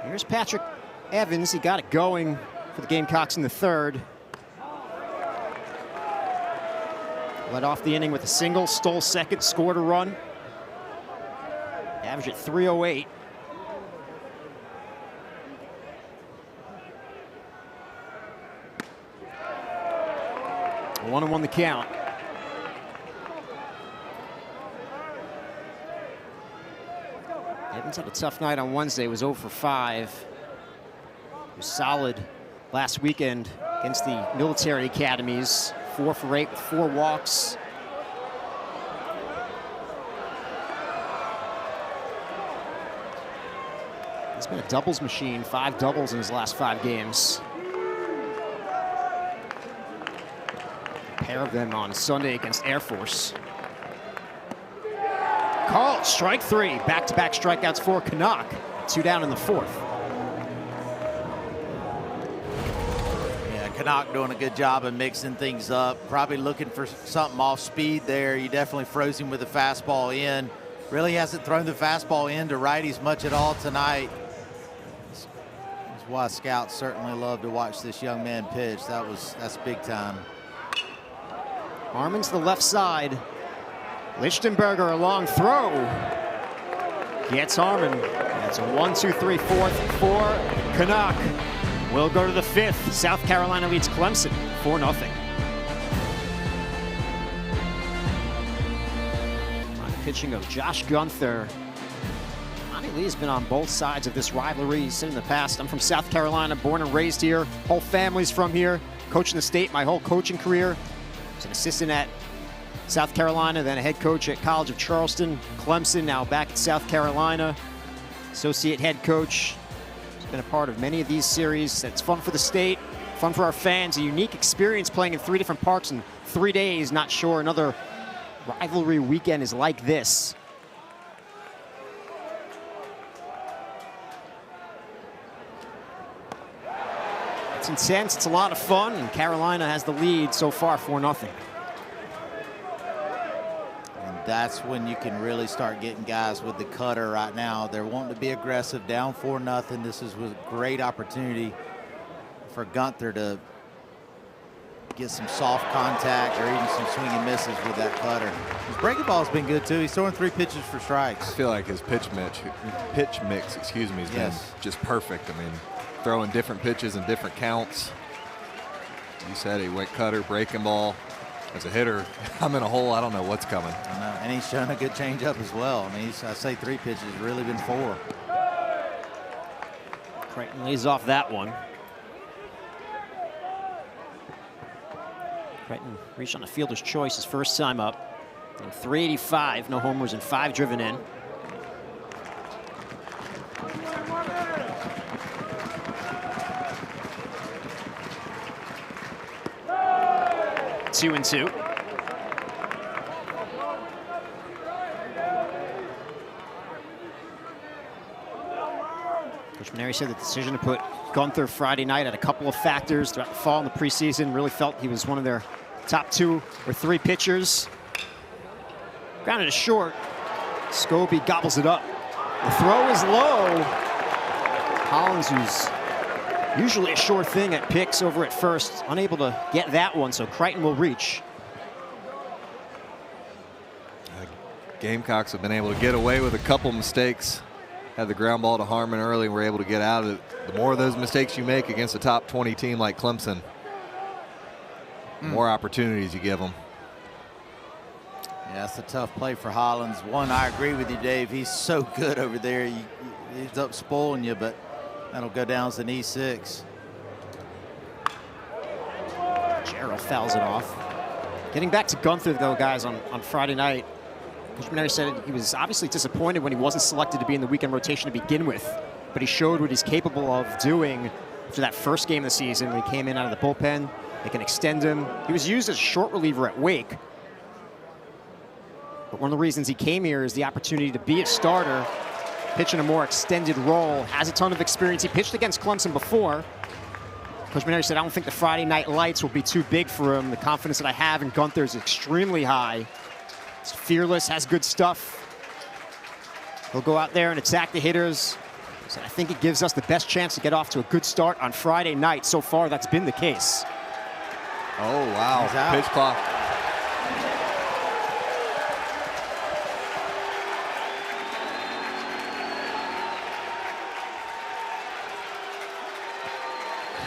Here's Patrick Evans. He got it going for the Gamecocks in the 3rd. Led off the inning with a single, stole second, scored a run. Average at 308. One and one the count. Evans had a tough night on Wednesday, was 0 for 5. He was solid last weekend against the military academies, 4 for 8 with 4 walks. He's been a doubles machine, 5 doubles in his last 5 games. A pair of them on Sunday against Air Force. Called, strike 3. Back-to-back strikeouts for Canuck. 2 down in the 4th. Yeah, Canuck doing a good job of mixing things up. Probably looking for something off speed there. You definitely froze him with the fastball in. Really hasn't thrown the fastball in to righties much at all tonight. That's why scouts certainly love to watch this young man pitch. That's big time. Harmon's the left side. Lichtenberger, a long throw. Gets Harmon. That's a 1-2-3 4th for Canuck. We'll go to the 5th. South Carolina leads Clemson 4-0. On pitching of Josh Gunther. Monty Lee has been on both sides of this rivalry. He's said in the past, I'm from South Carolina, born and raised here. Whole family's from here. Coaching the state my whole coaching career. I was an assistant at South Carolina, then a head coach at College of Charleston, Clemson, now back at South Carolina. Associate head coach. He's been a part of many of these series. It's fun for the state, fun for our fans. A unique experience playing in 3 different parks in 3 days. Not sure another rivalry weekend is like this. It's intense, it's a lot of fun, and Carolina has the lead so far 4-0. That's when you can really start getting guys with the cutter right now. They're wanting to be aggressive, down 4-0. This is a great opportunity for Gunther to get some soft contact or even some swing and misses with that cutter. His breaking ball's been good too. He's throwing 3 pitches for strikes. I feel like his pitch mix, has been just perfect. I mean, throwing different pitches and different counts. You said he went cutter, breaking ball. As a hitter, I'm in a hole. I don't know what's coming. I know, and he's shown a good changeup as well. I mean, I say 3 pitches, really been 4. Creighton lays off that one. Creighton reached on a fielder's choice his first time up. And 385, no homers and 5 driven in. Two and 2. Coach Mary said the decision to put Gunther Friday night had a couple of factors throughout the fall and the preseason. Really felt he was one of their top 2 or 3 pitchers. Grounded it short. Scobie gobbles it up. The throw is low. Hollins, who's usually a sure thing at picks over at first, unable to get that one, so Crichton will reach. Gamecocks have been able to get away with a couple mistakes. Had the ground ball to Harmon early and were able to get out of it. The more of those mistakes you make against a top 20 team like Clemson, the more opportunities you give them. Yeah, that's a tough play for Hollins. One, I agree with you, Dave. He's so good over there. He's up spoiling you, but that'll go down as an E6. Gerald fouls it off. Getting back to Gunther, though, guys, on Friday night, Coach Maneri said he was obviously disappointed when he wasn't selected to be in the weekend rotation to begin with, but he showed what he's capable of doing after that first game of the season when he came in out of the bullpen. They can extend him. He was used as a short reliever at Wake, but one of the reasons he came here is the opportunity to be a starter, pitch in a more extended role, has a ton of experience. He pitched against Clemson before. Coach Maneri said, I don't think the Friday night lights will be too big for him. The confidence that I have in Gunther is extremely high. He's fearless, has good stuff. He'll go out there and attack the hitters. So I think it gives us the best chance to get off to a good start on Friday night. So far, that's been the case. Oh, wow. Pitch clock.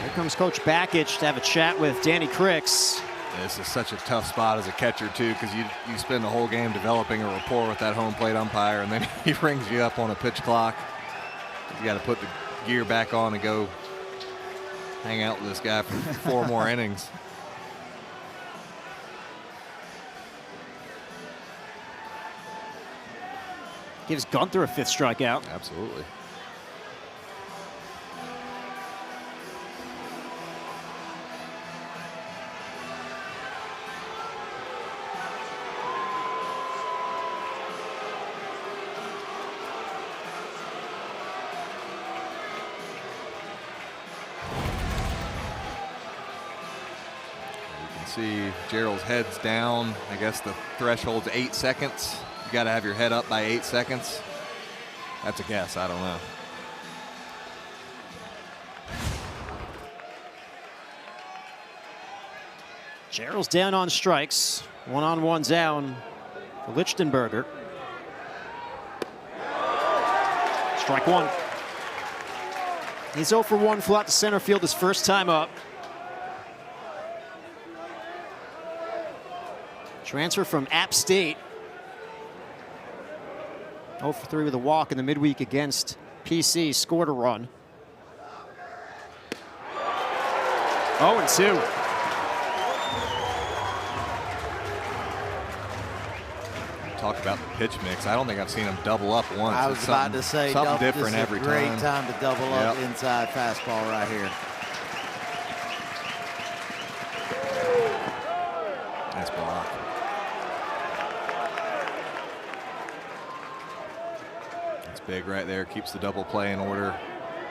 Here comes Coach Bakich to have a chat with Danny Cricks. This is such a tough spot as a catcher, too, because you spend the whole game developing a rapport with that home plate umpire, and then he rings you up on a pitch clock. You got to put the gear back on and go hang out with this guy for 4 more innings. Gives Gunther a 5th strikeout. Absolutely. See Gerald's head's down. I guess the threshold's 8 seconds. You got to have your head up by 8 seconds. That's a guess. I don't know. Gerald's down on strikes. 1-on-1 down for Lichtenberger. Strike 1. He's 0 for 1, flew out to center field his first time up. Transfer from App State. 0 for 3 with a walk in the midweek against PC. Scored a run. 0-2. Talk about the pitch mix. I don't think I've seen him double up once. I was about to say, something different every time. Great time to double up inside fastball right here. Nice block. That's big right there. Keeps the double play in order.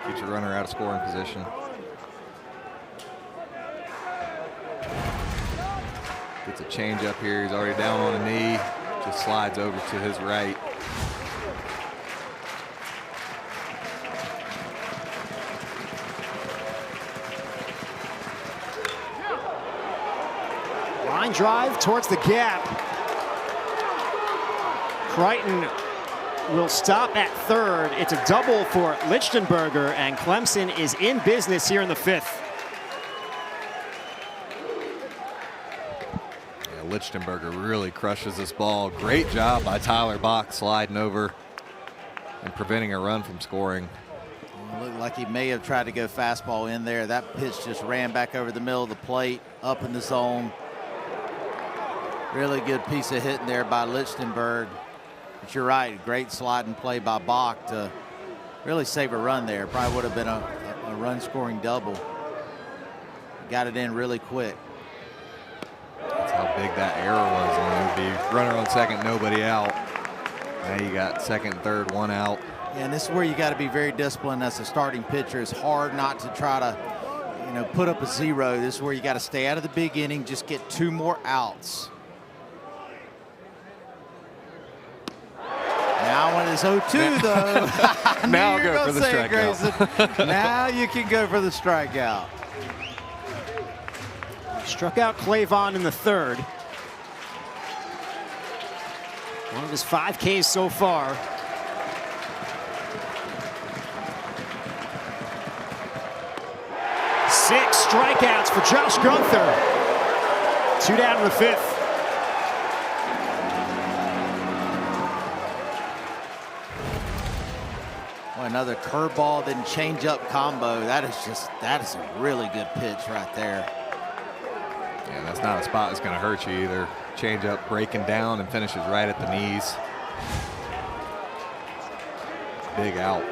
Keeps your runner out of scoring position. Gets a change up here. He's already down on a knee. Just slides over to his right. Line drive towards the gap. Crichton will stop at third. It's a double for Lichtenberger, and Clemson is in business here in the 5th. Lichtenberger really crushes this ball. Great job by Tyler Bach sliding over and preventing a run from scoring. It looked like he may have tried to go fastball in there. That pitch just ran back over the middle of the plate, up in the zone. Really good piece of hitting there by Lichtenberg. But you're right, great sliding play by Bach to really save a run there. Probably would have been a run-scoring double. Got it in really quick. That's how big that error was. I mean, it would be runner on second, nobody out. Now you got second, third, 1 out. And this is where you got to be very disciplined as a starting pitcher. It's hard not to try to, put up a zero. This is where you got to stay out of the big inning, just get 2 more outs. Now when it's 0-2 though, now I'll go for the strikeout. Now you can go for the strikeout. Struck out Clavon in the 3rd. One of his 5 Ks so far. Six strikeouts for Josh Gunther. 2 down in the 5th. Well, another curveball, then change-up combo. That is a really good pitch right there. Yeah, that's not a spot that's going to hurt you either. Change up, breaking down, and finishes right at the knees. Big out.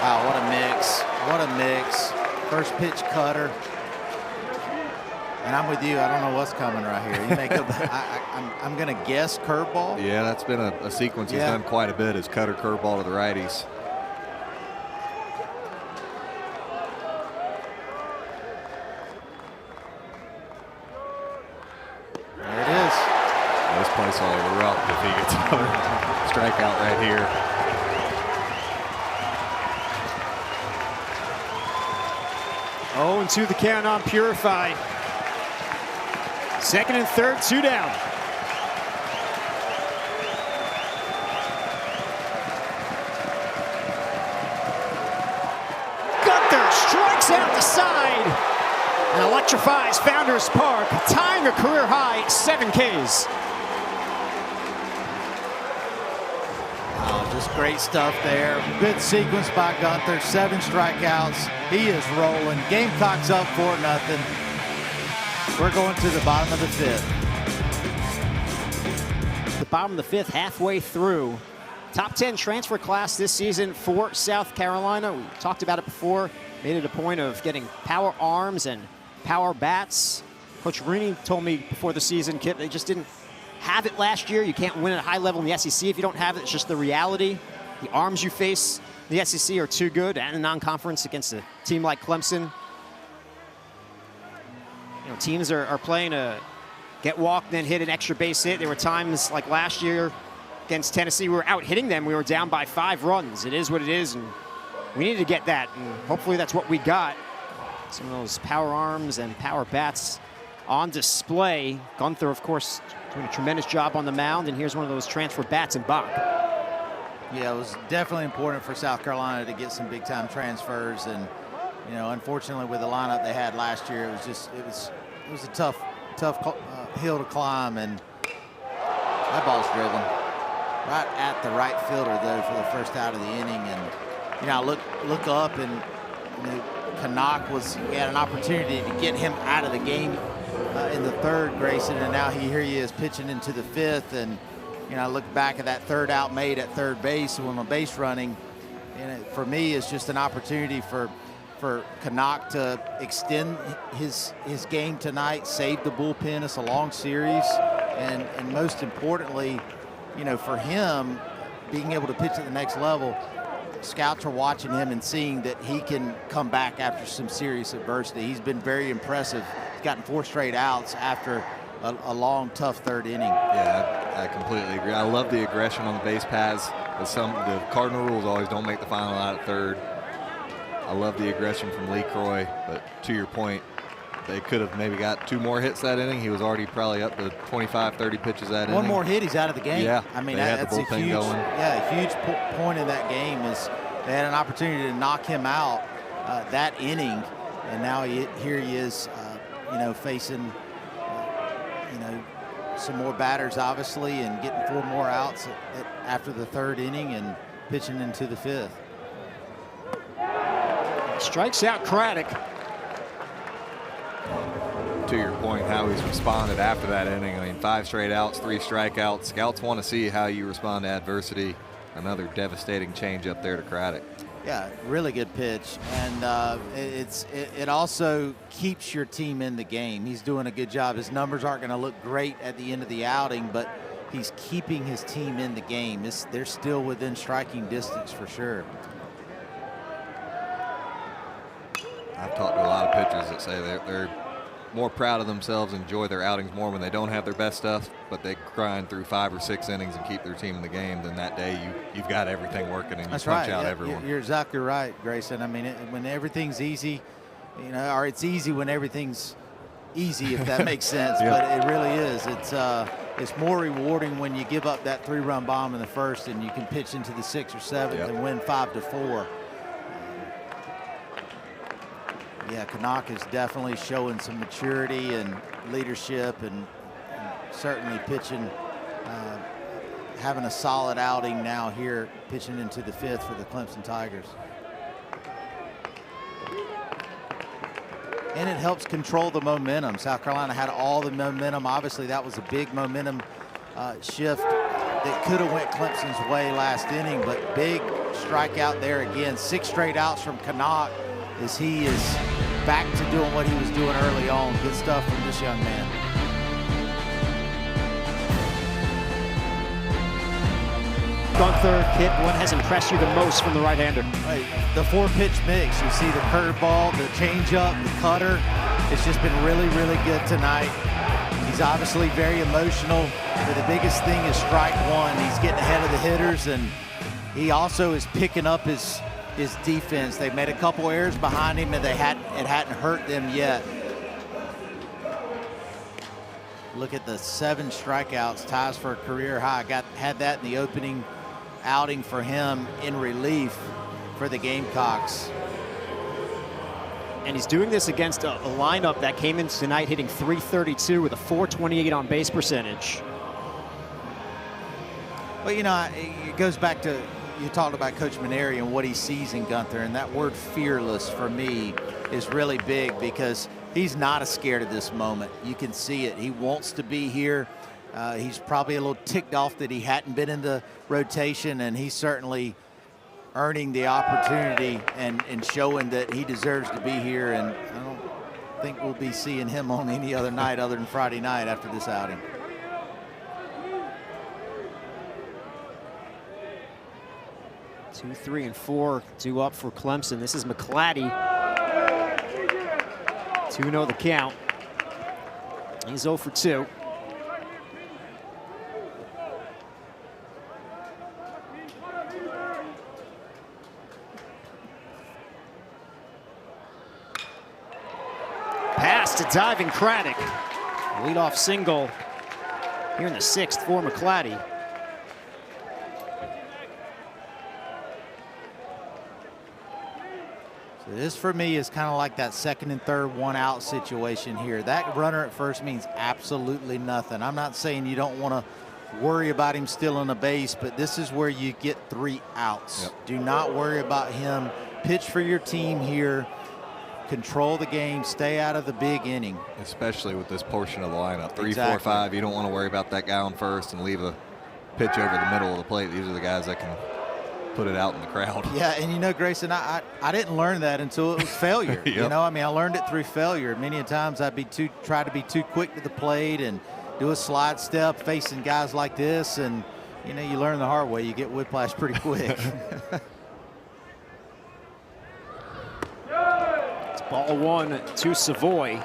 Wow, what a mix. What a mix. First pitch cutter. And I'm with you. I don't know what's coming right here. You may go I'm going to guess curveball. Yeah, that's been a sequence he's done quite a bit, is cutter curveball to the righties. There it is. This place will erupt if he gets another strikeout right here. Oh, and 2 the count on Purify. 2nd and 3rd, 2 down. Gunther strikes out the side and electrifies Founders Park, tying a career high 7 Ks. Oh, just great stuff there. Good sequence by Gunther. 7 strikeouts. He is rolling. Gamecocks up 4-0. We're going to the bottom of the 5th. The bottom of the 5th, halfway through. Top 10 transfer class this season for South Carolina. We talked about it before. Made it a point of getting power arms and power bats. Coach Rooney told me before the season, Kip, they just didn't have it last year. You can't win at a high level in the SEC if you don't have it. It's just the reality. The arms you face in the SEC are too good, and in non-conference against a team like Clemson. Teams are playing a get walked, then hit an extra base hit. There were times like last year against Tennessee, we were out hitting them. We were down by 5 runs. It is what it is, and we needed to get that, and hopefully that's what we got. Some of those power arms and power bats on display. Gunther, of course, doing a tremendous job on the mound, and here's one of those transfer bats in Bach. Yeah, it was definitely important for South Carolina to get some big-time transfers, and unfortunately with the lineup they had last year, it was a tough hill to climb, and that ball's driven right at the right fielder though for the first out of the inning. And I look up, and Canuck he had an opportunity to get him out of the game in the 3rd, Grayson, and now here he is pitching into the 5th. And I look back at that 3rd out made at 3rd base when the base running, and for me it's just an opportunity for Canuck to extend his game tonight, save the bullpen. It's a long series, and most importantly, for him being able to pitch at the next level, scouts are watching him and seeing that he can come back after some serious adversity. He's been very impressive. He's gotten 4 straight outs after a long, tough 3rd inning. Yeah, I completely agree. I love the aggression on the base paths. The Cardinal rules always don't make the final out at 3rd. I love the aggression from Lee Croy, but to your point, they could have maybe got 2 more hits that inning. He was already probably up to 25, 30 pitches that inning. One more hit, he's out of the game. Yeah, I mean, that's a huge, point in that game is they had an opportunity to knock him out that inning, and now here he is, facing, some more batters, obviously, and getting 4 more outs after the 3rd inning and pitching into the 5th. Strikes out Craddock. To your point, how he's responded after that inning. I mean, 5 straight outs, 3 strikeouts. Scouts want to see how you respond to adversity. Another devastating change up there to Craddock. Yeah, really good pitch, and it also keeps your team in the game. He's doing a good job. His numbers aren't going to look great at the end of the outing, but he's keeping his team in the game. They're still within striking distance for sure. I've talked to a lot of pitchers that say they're more proud of themselves, enjoy their outings more when they don't have their best stuff, but they grind through 5 or 6 innings and keep their team in the game. Then that day you've got everything working and you That's punch right. out Yeah, everyone. You're exactly right, Grayson. I mean, when everything's easy, or it's easy when everything's easy, if that makes sense. Yep. But it really is. It's more rewarding when you give up that 3-run bomb in the first and you can pitch into the 6th or 7th Yep. and win 5-4. Yeah, Canuck is definitely showing some maturity and leadership, and certainly pitching, having a solid outing now here, pitching into the 5th for the Clemson Tigers. And it helps control the momentum. South Carolina had all the momentum. Obviously, that was a big momentum shift that could have went Clemson's way last inning, but big strikeout there again. 6 straight outs from Canuck as he is back to doing what he was doing early on. Good stuff from this young man. Gunther, Kip, what has impressed you the most from the right-hander? Right, the 4-pitch mix. You see the curveball, the changeup, the cutter. It's just been really, really good tonight. He's obviously very emotional, but the biggest thing is strike one. He's getting ahead of the hitters, and he also is picking up his defense. They've made a couple errors behind him, and it hadn't hurt them yet. Look at the 7 strikeouts, ties for a career high. Had that in the opening outing for him in relief for the Gamecocks. And he's doing this against a lineup that came in tonight hitting .332 with a .428 on base percentage. Well, it goes back to, you talked about Coach Maneri and what he sees in Gunther, and that word fearless for me is really big because he's not scared of this moment. You can see it. He wants to be here. He's probably a little ticked off that he hadn't been in the rotation, and he's certainly earning the opportunity and showing that he deserves to be here. And I don't think we'll be seeing him on any other night other than Friday night after this outing. Two, 3, and 4 due up for Clemson. This is McClatty. 2-0 the count. He's 0 for 2. Pass to diving Craddock. Leadoff single here in the 6th for McClatty. So this for me is kind of like that 2nd and 3rd 1-out situation here. That runner at first means absolutely nothing. I'm not saying you don't want to worry about him stealing a base, but this is where you get 3 outs. Yep. Do not worry about him. Pitch for your team here. Control the game. Stay out of the big inning. Especially with this portion of the lineup. 3, Exactly. 4, 5, you don't want to worry about that guy on first and leave a pitch over the middle of the plate. These are the guys that can put it out in the crowd. Yeah, and Grayson, I didn't learn that until it was failure. Yep. I learned it through failure. Many times I'd try to be too quick to the plate and do a slide step facing guys like this, and you learn the hard way. You get whiplash pretty quick. It's ball 1 to Savoy.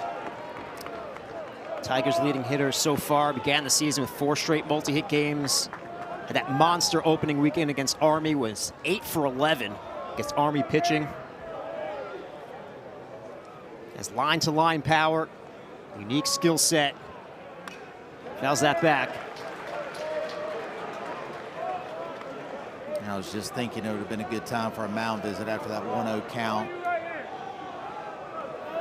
Tigers' leading hitter so far began the season with 4 straight multi-hit games. Had that monster opening weekend against Army, was 8 for 11 against Army pitching. Has line-to-line power, unique skill set. Fouls that back. And I was just thinking it would have been a good time for a mound visit after that 1-0 count.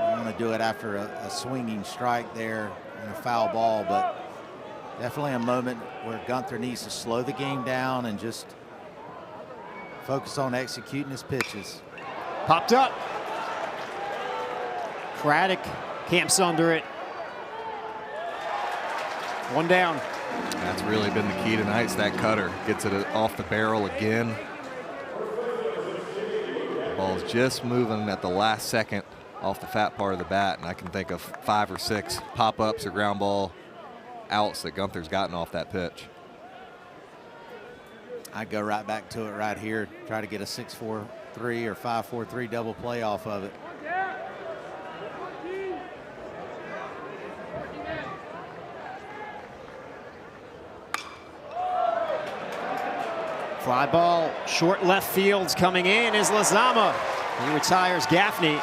I want to do it after a swinging strike there and a foul ball, but definitely a moment where Gunther needs to slow the game down and just focus on executing his pitches. Popped up. Craddock camps under it. 1 down. That's really been the key tonight. That cutter gets it off the barrel again. Ball's just moving at the last second off the fat part of the bat, and I can think of 5 or 6 pop-ups or ground ball outs that Gunther's gotten off that pitch. I'd go right back to it right here, try to get a 6-4-3 or 5-4-3 double play off of it. Fly ball, short left field coming in is Lozama. He retires Gaffney.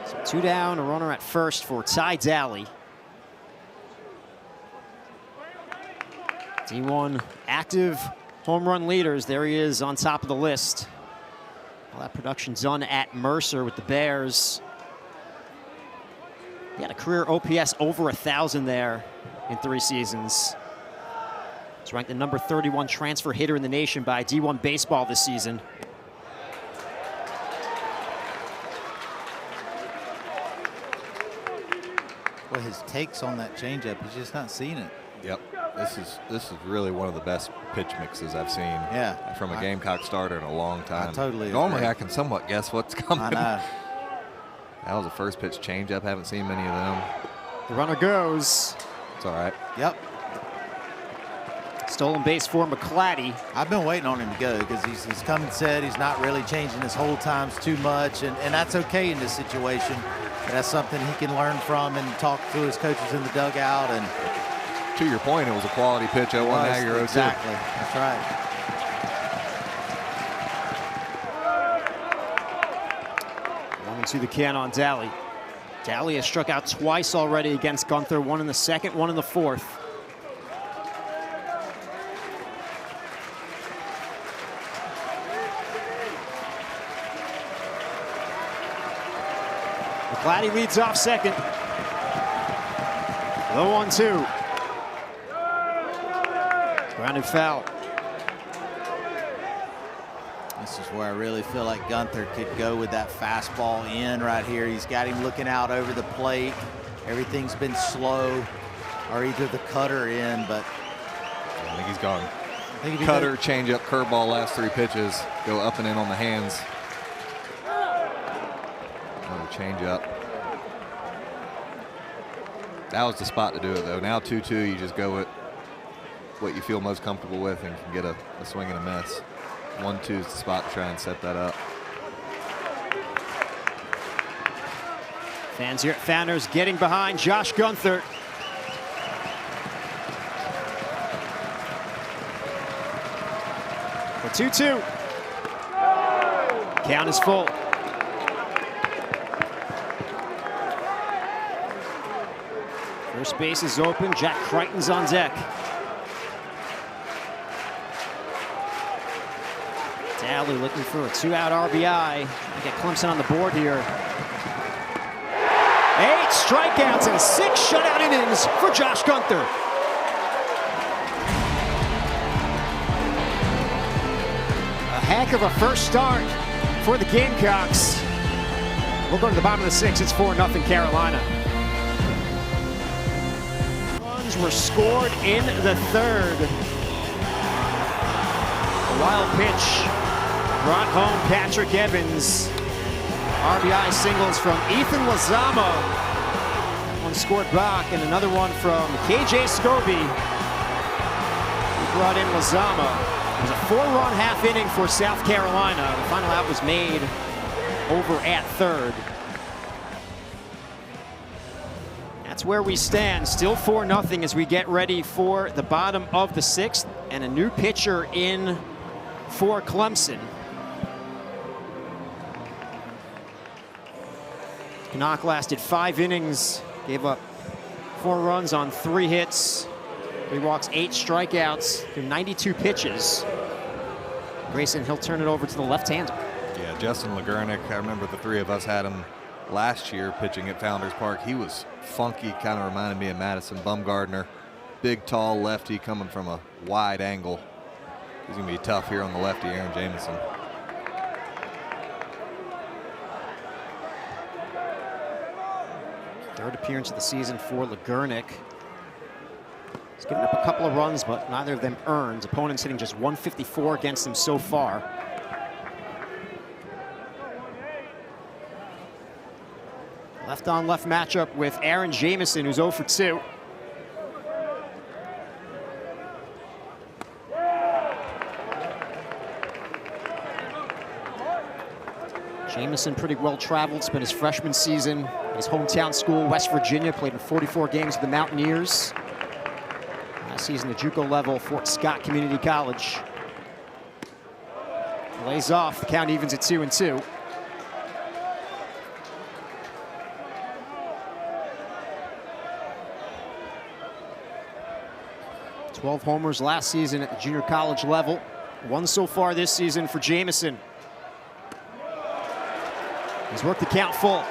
So 2 down, a runner at first for Ty Daly. D1 active home run leaders. There he is on top of the list. All that production done at Mercer with the Bears. He had a career OPS over 1,000 there in 3 seasons. He's ranked the number 31 transfer hitter in the nation by D1 Baseball this season. Well, his takes on that changeup, he's just not seeing it. Yep. This is really one of the best pitch mixes I've seen from a Gamecock starter in a long time. I totally Normally agree. I can somewhat guess what's coming. I know. That was a first pitch changeup. Haven't seen many of them. The runner goes. It's all right. Yep. Stolen base for McClatty. I've been waiting on him to go because he's come and said he's not really changing his hold times too much, and that's okay in this situation. That's something he can learn from and talk to his coaches in the dugout. And to your point, it was a quality pitch. 0-1, now you're 0-2. Exactly. That's right. To the can on Daly. Daly has struck out twice already against Gunther, 1 in the second, 1 in the fourth. McClatty leads off second. The 1-2. Grounded foul. This is where I really feel like Gunther could go with that fastball in right here. He's got him looking out over the plate. Everything's been slow, or either the cutter in, but I think he's gone. Cutter, changeup, curveball, last 3 pitches go up and in on the hands. Another changeup. That was the spot to do it, though. Now 2-2, you just go with what you feel most comfortable with and can get a swing and a miss. 1-2 is the spot to try and set that up. Fans here at Founders getting behind Josh Gunther. The 2-2. Count is full. First base is open. Jack Crichton's on deck. Daly looking for a 2-out RBI. Trying to get Clemson on the board here. 8 strikeouts and 6 shutout innings for Josh Gunther. A heck of a first start for the Gamecocks. We'll go to the bottom of the 6th. It's 4-0 Carolina. Runs were scored in the 3rd. A wild pitch brought home Patrick Evans. RBI singles from Ethan Lozama. One scored back, and another one from KJ Scobie. He brought in Lozama. It was a 4-run half inning for South Carolina. The final out was made over at 3rd. That's where we stand. Still 4-0 as we get ready for the bottom of the 6th, and a new pitcher in for Clemson. Knock lasted 5 innings, gave up 4 runs on 3 hits, 3 walks, 8 strikeouts through 92 pitches. Grayson, he'll turn it over to the left-hander. Yeah, Justin Legurnick, I remember the 3 of us had him last year pitching at Founders Park. He was funky, kind of reminded me of Madison Bumgardner. Big, tall lefty coming from a wide angle. He's going to be tough here on the lefty, Aaron Jamison. Third appearance of the season for Legurnick. He's given up a couple of runs, but neither of them earned. Opponents hitting just 154 against him so far. Left-on-left matchup with Aaron Jamison, who's 0 for 2. Jamison pretty well traveled, spent his freshman season at his hometown school, West Virginia, played in 44 games with the Mountaineers. Last season, the JUCO level, Fort Scott Community College. Lays off, the count evens at 2-2. 12 homers last season at the junior college level. 1 so far this season for Jamison. He's worked the count full.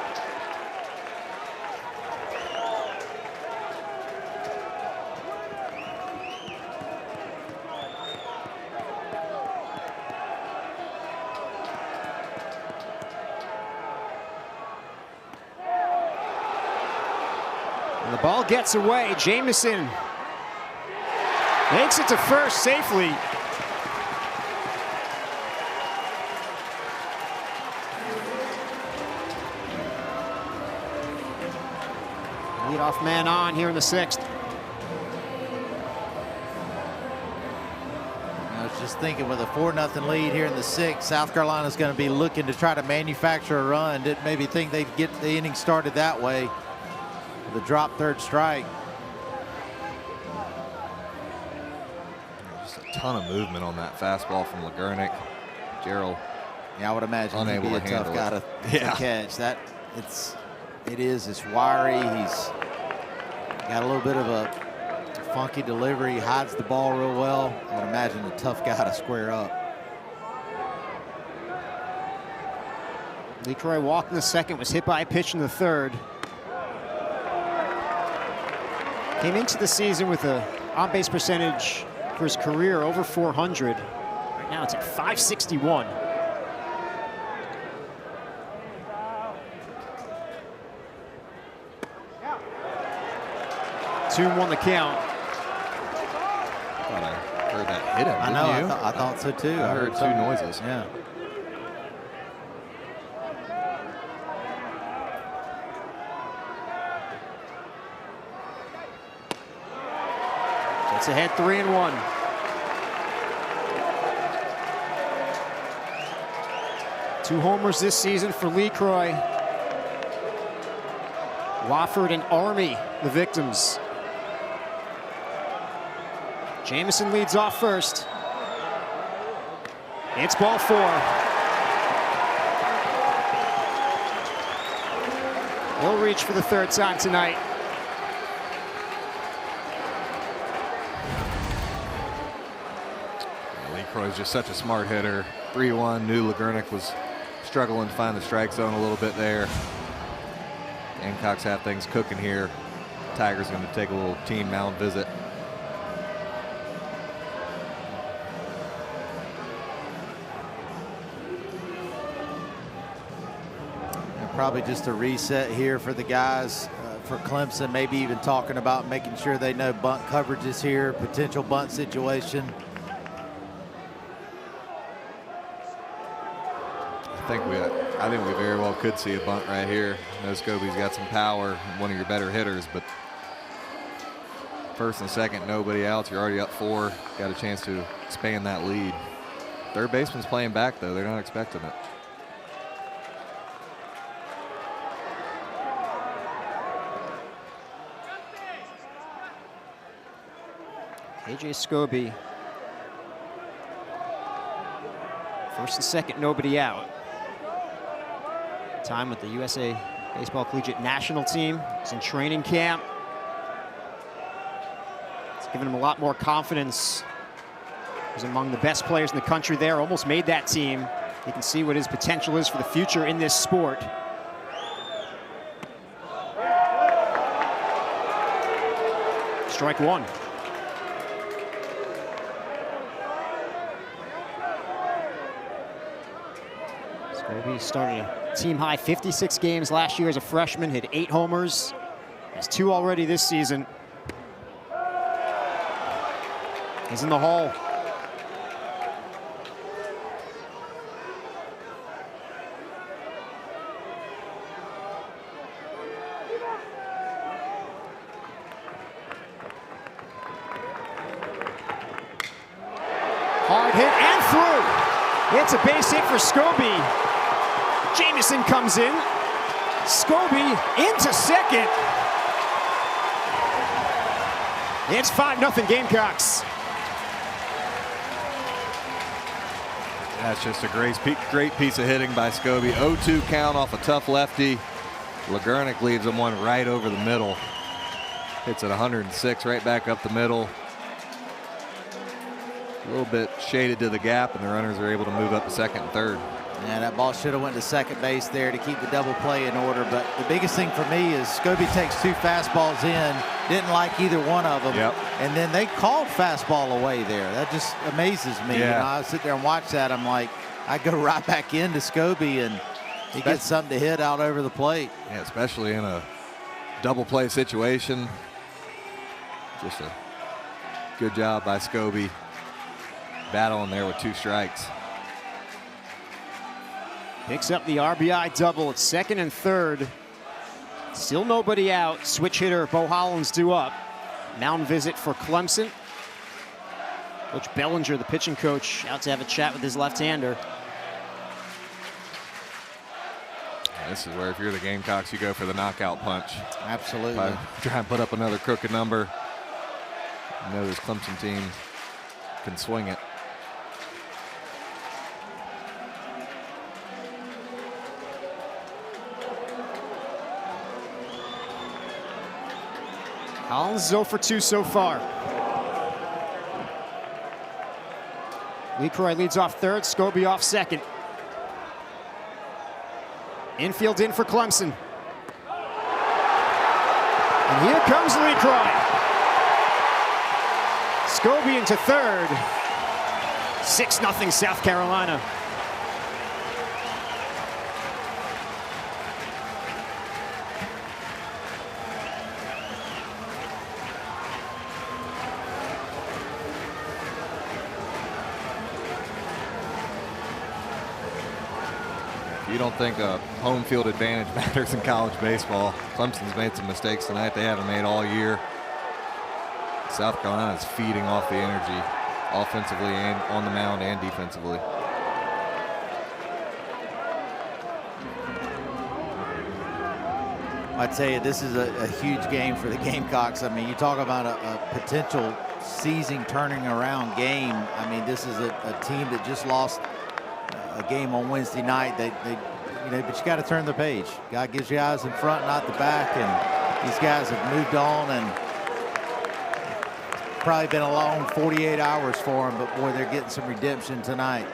And the ball gets away. Jamison makes it to first safely. Leadoff man on here in the 6th. I was just thinking, with a 4-0 lead here in the 6th, South Carolina's going to be looking to try to manufacture a run. Didn't maybe think they'd get the inning started that way. The drop third strike. Just a ton of movement on that fastball from Legurnick. Gerald, yeah, I would imagine he'd unable be a to tough handle guy to catch. That it's wiry. He's got a little bit of a funky delivery. He hides the ball real well. I would imagine a tough guy to square up. LeCroy walked in the 2nd, was hit by a pitch in the 3rd. Came into the season with a on-base percentage for his career over 400. Right now it's at 561. 2-1 the count. Thought I heard that hit him. I know. Didn't you? I thought so too. I heard two noises. Yeah. It's ahead 3-1. Two homers this season for LeCroy. Wofford and Army, the victims. Jamison leads off first. It's ball 4. He'll reach for the 3rd time tonight. LeCroy's just such a smart hitter. 3-1. Knew Legurnick was struggling to find the strike zone a little bit there. Gamecocks have things cooking here. Tigers going to take a little team mound visit. And probably just a reset here for the guys for Clemson. Maybe even talking about making sure they know bunt coverages here, potential bunt situation. I think we very well could see a bunt right here. I know Scobie's got some power, one of your better hitters, but 1st and 2nd, nobody else. You're already up 4. Got a chance to expand that lead. Third baseman's playing back, though. They're not expecting it. AJ Scobie. 1st and 2nd, nobody out. Time with the USA Baseball Collegiate National Team. He's in training camp. It's given him a lot more confidence. He's among the best players in the country there. Almost made that team. You can see what his potential is for the future in this sport. Strike 1. Scobie started a team high 56 games last year as a freshman, hit 8 homers, Has 2 already this season. He's in the hole. Hard hit and through. It's a base hit for Scobie. Jamison comes in. Scobie into second. It's 5-0 Gamecocks. That's just a great piece of hitting by Scobie. 0-2 count off a tough lefty. Legurnick leaves him one right over the middle. Hits at 106 right back up the middle. A little bit shaded to the gap, and the runners are able to move up to second and third. Yeah, that ball should have went to second base there to keep the double play in order. But the biggest thing for me is Scobie takes 2 fastballs in, didn't like either one of them. Yep. And then they called fastball away there. That just amazes me. Yeah. You know, I sit there and watch that. I'm like, I go right back into Scobie, and he gets something to hit out over the plate. Yeah, especially in a double play situation. Just a good job by Scobie. Battling there with 2 strikes. Picks up the RBI double at second and third. Still nobody out. Switch hitter Bo Hollins due up. Mound visit for Clemson. Coach Bellinger, the pitching coach, out to have a chat with his left-hander. This is where if you're the Gamecocks, you go for the knockout punch. Absolutely. Try and put up another crooked number. You know this Clemson team can swing it. Hollins 0 for 2 so far. LeCroy leads off third, Scobie off second. Infield in for Clemson. And here comes LeCroy. Scobie into third. 6-0 South Carolina. You don't think a home field advantage matters in college baseball. Clemson's made some mistakes tonight they haven't made all year. South Carolina's feeding off the energy offensively and on the mound and defensively. I'd tell you, this is a huge game for the Gamecocks. I mean, you talk about a potential season turning around game. I mean, this is a team that just lost a game on Wednesday night. But you got to turn the page. God gives you eyes in front, not the back, and these guys have moved on, and probably been a long 48 hours for them, but boy, they're getting some redemption tonight.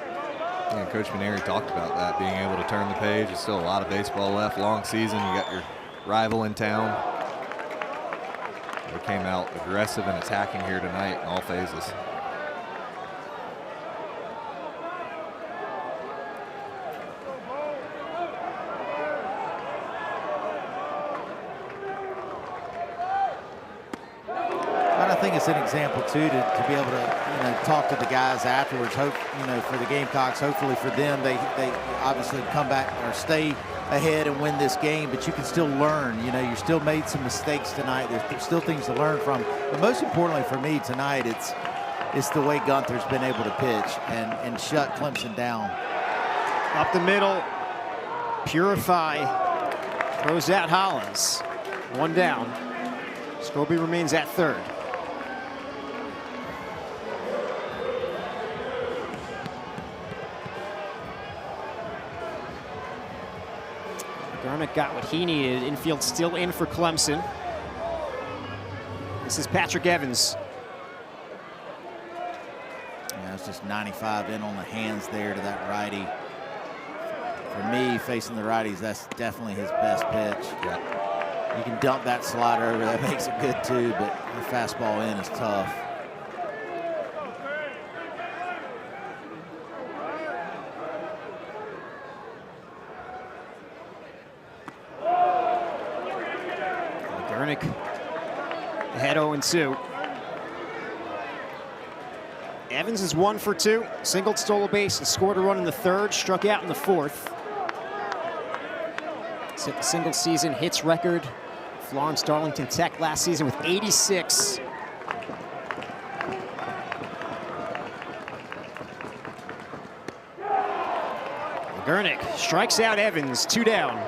And Coach Maneri talked about that, being able to turn the page. There's still a lot of baseball left, long season. You got your rival in town. They came out aggressive and attacking here tonight in all phases. I think it's an example too to be able to talk to the guys afterwards. Hope for the Gamecocks. Hopefully for them, they obviously come back or stay ahead and win this game. But you can still learn. You still made some mistakes tonight. There's still things to learn from. But most importantly for me tonight, it's the way Gunther's been able to pitch and shut Clemson down. Up the middle, Purify throws out Hollins. 1 down. Scobie remains at third. Garnick got what he needed. Infield still in for Clemson. This is Patrick Evans. Yeah, it's just 95 in on the hands there to that righty. For me, facing the righties, that's definitely his best pitch. Yeah. You can dump that slider over, that makes it good too, but the fastball in is tough. Gurnick ahead 0-2. Evans is 1 for 2. Singled, stole a base, and scored a run in the 3rd. Struck out in the 4th. Set the single season hits record. Florence Darlington Tech last season with 86. Gurnick strikes out Evans, 2 down.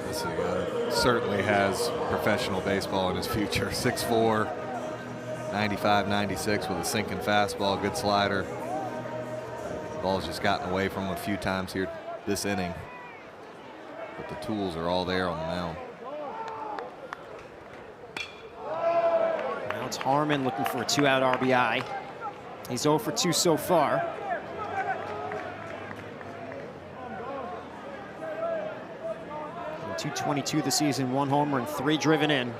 This certainly has professional baseball in his future. 6'4", 95, 96 with a sinking fastball, good slider. Ball's just gotten away from him a few times here this inning. But the tools are all there on the mound. Now it's Harmon looking for a 2-out RBI. He's 0 for 2 so far. And 222 this season, 1 homer and 3 driven in.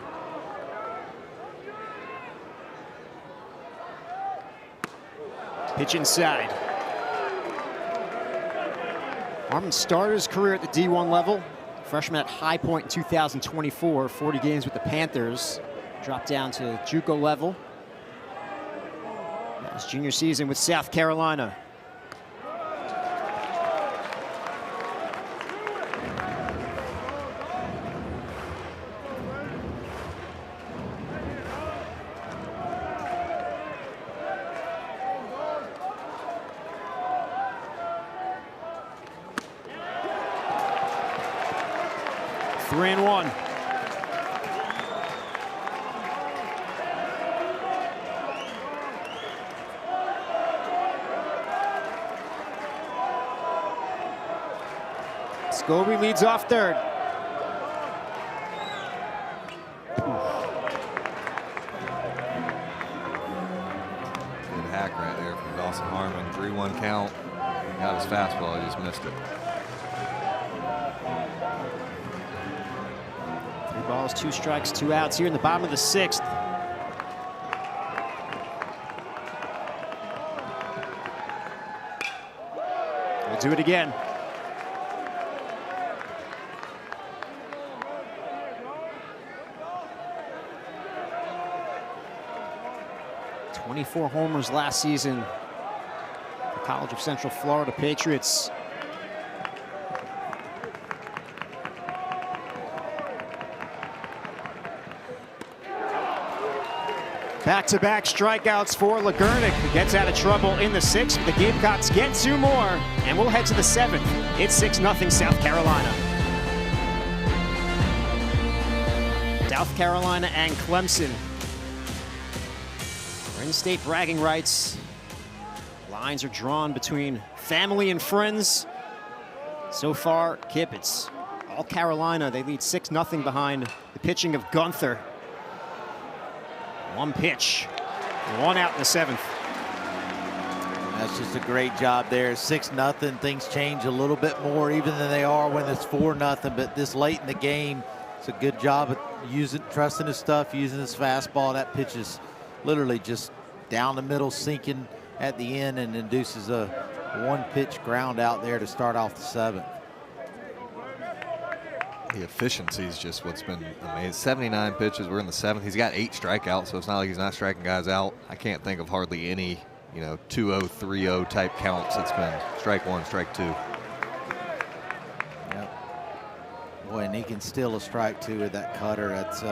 Pitch inside. Harmon started his career at the D1 level. Freshman at High Point in 2024, 40 games with the Panthers. Dropped down to JUCO level. His junior season with South Carolina. Three and one. Scobie leads off 3rd. Good hack right there from Dawson Harmon. 3-1 count. Got his fastball, he just missed it. 3 balls, 2 strikes, 2 outs here in the bottom of the 6th. We'll do it again. 24 homers last season. The College of Central Florida Patriots. Back-to-back strikeouts for LeGurnick, who gets out of trouble in the 6th. The Gamecocks get 2 more, and we'll head to the 7th. It's 6-0 South Carolina. South Carolina and Clemson. For in-state bragging rights. Lines are drawn between family and friends. So far, Kip, it's all Carolina. They lead 6-0 behind the pitching of Gunther. 1 pitch, 1 out in the 7th. That's just a great job there. 6-0. Things change a little bit more even than they are when it's 4-0. But this late in the game, it's a good job of trusting his stuff, using his fastball. That pitch is literally just down the middle, sinking at the end, and induces a 1-pitch ground out there to start off the 7th. The efficiency is just what's been amazing. 79 pitches, we're in the 7th. He's got 8 strikeouts, so it's not like he's not striking guys out. I can't think of hardly any, 2-0, 3-0 type counts. It's been strike 1, strike 2. Yep. Boy, and he can steal a strike 2 with that cutter. That's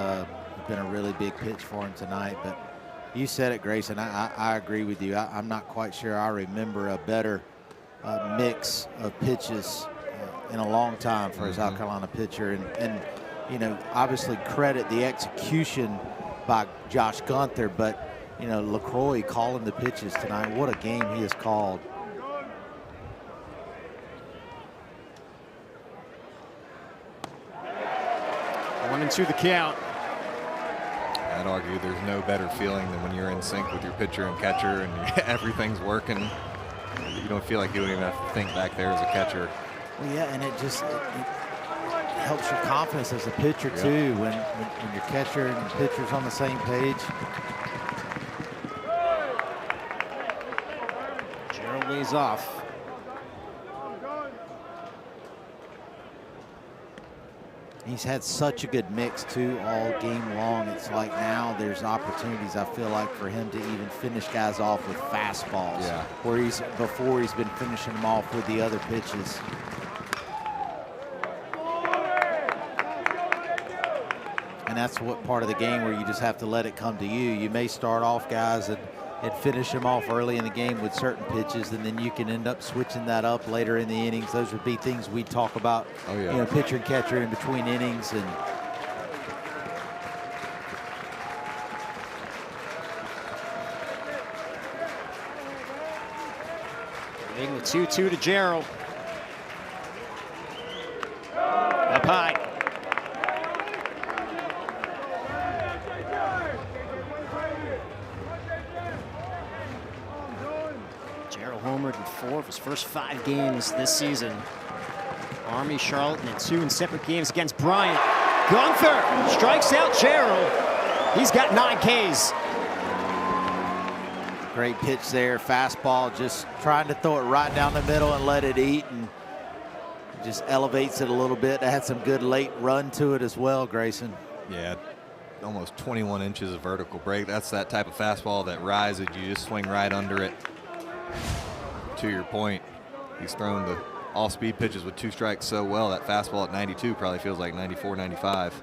been a really big pitch for him tonight. But you said it, Grayson. I agree with you. I'm not quite sure I remember a better mix of pitches in a long time for a South Carolina pitcher, and obviously credit the execution by Josh Gunther, but LaCroix calling the pitches tonight. What a game he has called. One and 2 the count. I'd argue there's no better feeling than when you're in sync with your pitcher and catcher and everything's working. You don't feel like you don't even have to think back there as a catcher. Well, yeah, and it helps your confidence as a pitcher, too, when your catcher and pitcher's on the same page. Gerald lays off. He's had such a good mix, too, all game long. It's like now there's opportunities, I feel like, for him to even finish guys off with fastballs. Yeah. Where before he's been finishing them off with the other pitches. And that's what part of the game where you just have to let it come to you. You may start off guys and finish them off early in the game with certain pitches, and then you can end up switching that up later in the innings. Those would be things we talk about, oh, yeah. You know, pitcher and catcher in between innings. And Leading the 2-2 to Gerald. Up high. Gerald homered in 4 of his first 5 games this season. Army, Charlotte, and 2 in separate games against Bryant. Gunther strikes out Gerald. He's got 9 Ks. great pitch there, fastball, just trying to throw it right down the middle and let it eat, and just elevates it a little bit. It had some good late run to it as well, Grayson. Yeah, almost 21 inches of vertical break. That's that type of fastball that rises. You just swing right under it. To your point, he's thrown the all-speed pitches with 2 strikes so well. That fastball at 92 probably feels like 94, 95.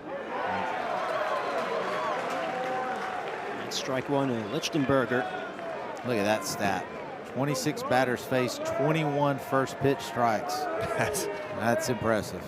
Strike 1 to Lichtenberger. Look at that stat. 26 batters faced, 21 first pitch strikes. That's impressive.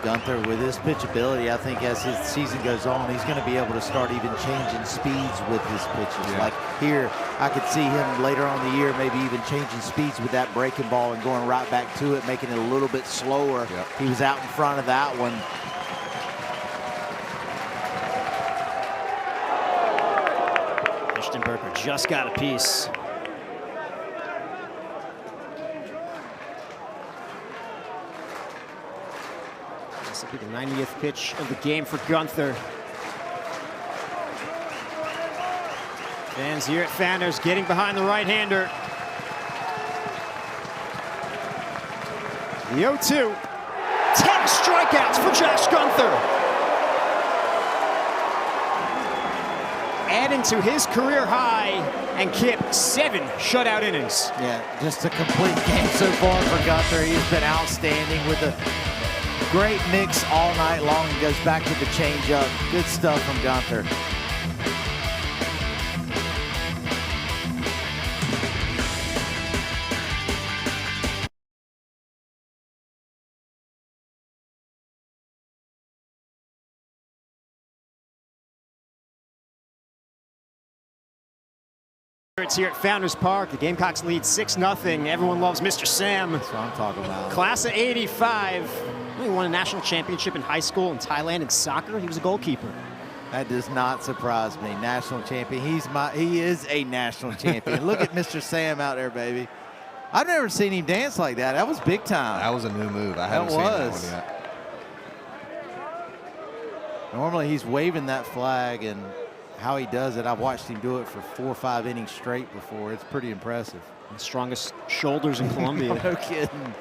Gunther, with his pitchability, I think as his season goes on, he's going to be able to start even changing speeds with his pitches. Yeah. Like here, I could see him later on in the year maybe even changing speeds with that breaking ball and going right back to it, making it a little bit slower. Yep. He was out in front of that one. Lichtenberger just got a piece. This will be the 90th pitch of the game for Gunther. Fans here at Founders getting behind the right-hander. The 0-2. 10 strikeouts for Josh Gunther. Adding to his career high, and Kip, 7 shutout innings. Yeah, just a complete game so far for Gunther. He's been outstanding with a great mix all night long. He goes back to the changeup. Good stuff from Gunther. It's here at Founders Park. The Gamecocks lead 6-0. Everyone loves Mr. Sam. That's what I'm talking about. Class of '85. He won a national championship in high school in Thailand in soccer. He was a goalkeeper. That does not surprise me. National champion. He is a national champion. Look at Mr. Sam out there, baby. I've never seen him dance like that. That was big time. That was a new move. I haven't seen that one yet. Normally he's waving that flag, and how he does it, I've watched him do it for 4 or 5 innings straight before. It's pretty impressive. The strongest shoulders in Columbia. No kidding.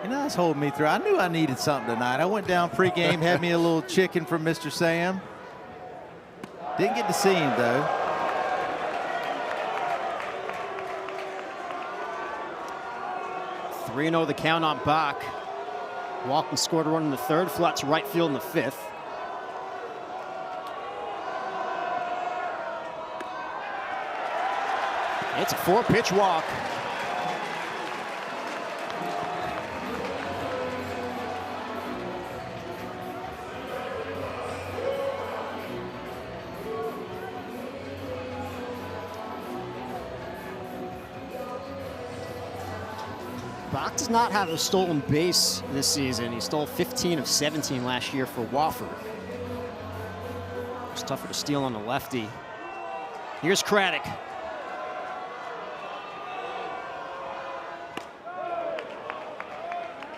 You know, that's holding me through. I knew I needed something tonight. I went down pregame, had me a little chicken from Mr. Sam. Didn't get to see him, though. (3-0) the count on Bach. Walked and scored a run in the 3rd, flat to right field in the 5th. It's a 4-pitch walk. Bach does not have a stolen base this season. He stole 15 of 17 last year for Wofford. It's tougher to steal on the lefty. Here's Craddock.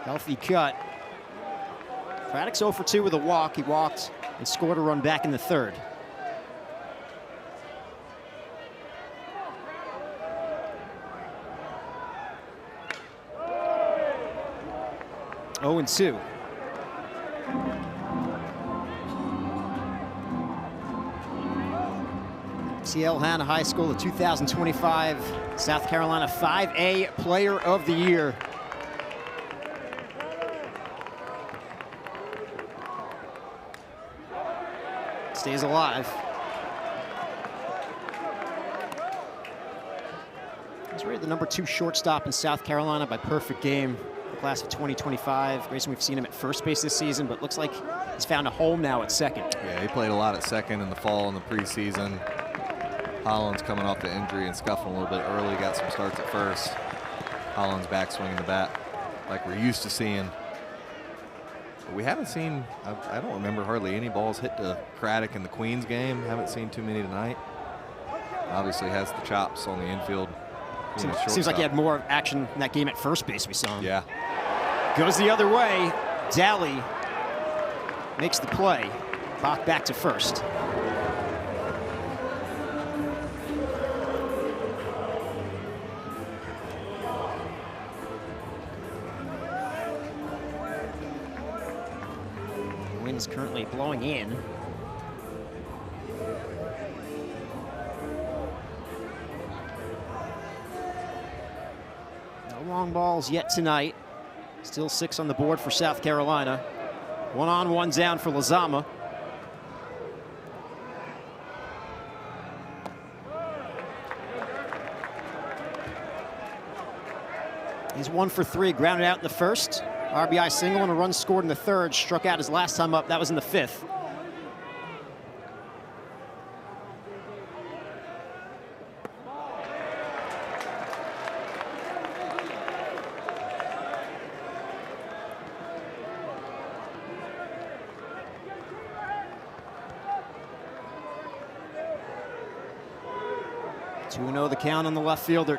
Healthy cut. Craddock's 0 for 2 with a walk. He walked and scored a run back in the third. Oh, and 2. CL Hanna High School, the 2025 South Carolina 5A Player of the Year. Stays alive. He's rated the #2 shortstop in South Carolina by perfect game. The class of 2025. Grayson, we've seen him at first base this season, but looks like he's found a home now at second. Yeah, he played a lot at second in the fall in the preseason. Holland's coming off the injury and scuffing a little bit early, got some starts at first. Holland's back swinging the bat like we're used to seeing. But we haven't seen, I don't remember hardly any balls hit to Craddock in the Queens game. Haven't seen too many tonight. Obviously has the chops on the infield. Seems like he had more action in that game at first base we saw him. Yeah. Goes the other way. Daly makes the play. Bach back to first. The wind is currently blowing in. No long balls yet tonight. Still 6 on the board for South Carolina. 1 on, 1 down for Lozama. He's 1 for 3, grounded out in the first. RBI single and a run scored in the third. Struck out his last time up. That was in the 5th. The count on the left fielder.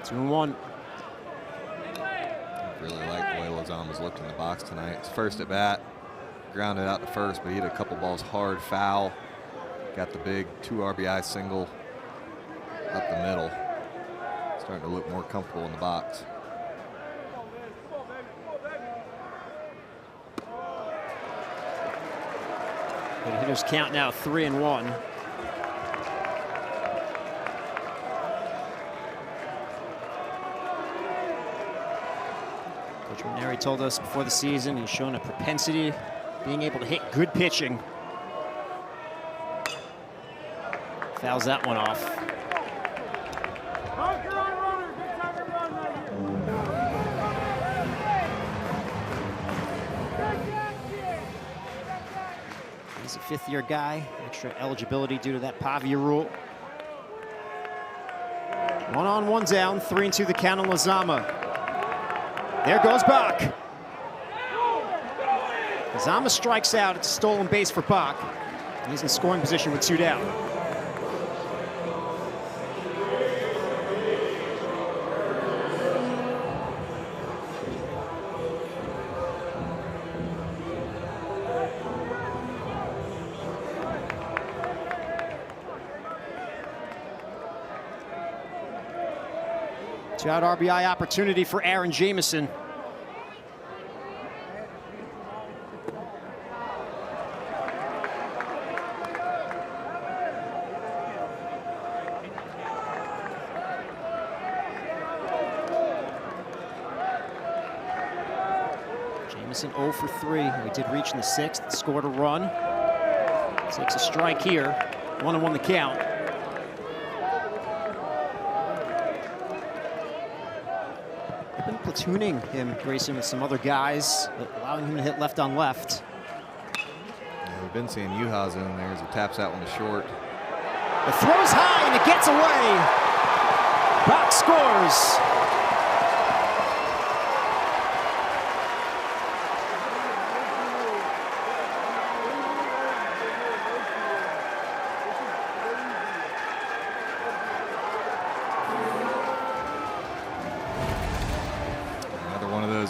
2-1. Really like the way Lozama's looked in the box tonight. His first at bat, grounded out to first, but he hit a couple balls hard foul. Got the big 2 RBI single up the middle. Starting to look more comfortable in the box. The hitters count now 3-1. Coach Ranieri told us before the season he's shown a propensity being able to hit good pitching. Fouls that one off. He's a 5th-year guy, extra eligibility due to that Pavia rule. 1 on, 1 down, 3-2 the count on Lozama. There goes Bach. Lozama strikes out. It's a stolen base for Bach. He's in scoring position with 2 down. Two-out RBI opportunity for Aaron Jamison. Jamison 0 for 3. We did reach in the 6th, scored a run. Takes a strike here. 1-1 the count. Been platooning him, Grayson, with some other guys, but allowing him to hit left on left. Yeah, we've been seeing Uhas in there as he taps out one to short. The throw's high and it gets away. Bach scores.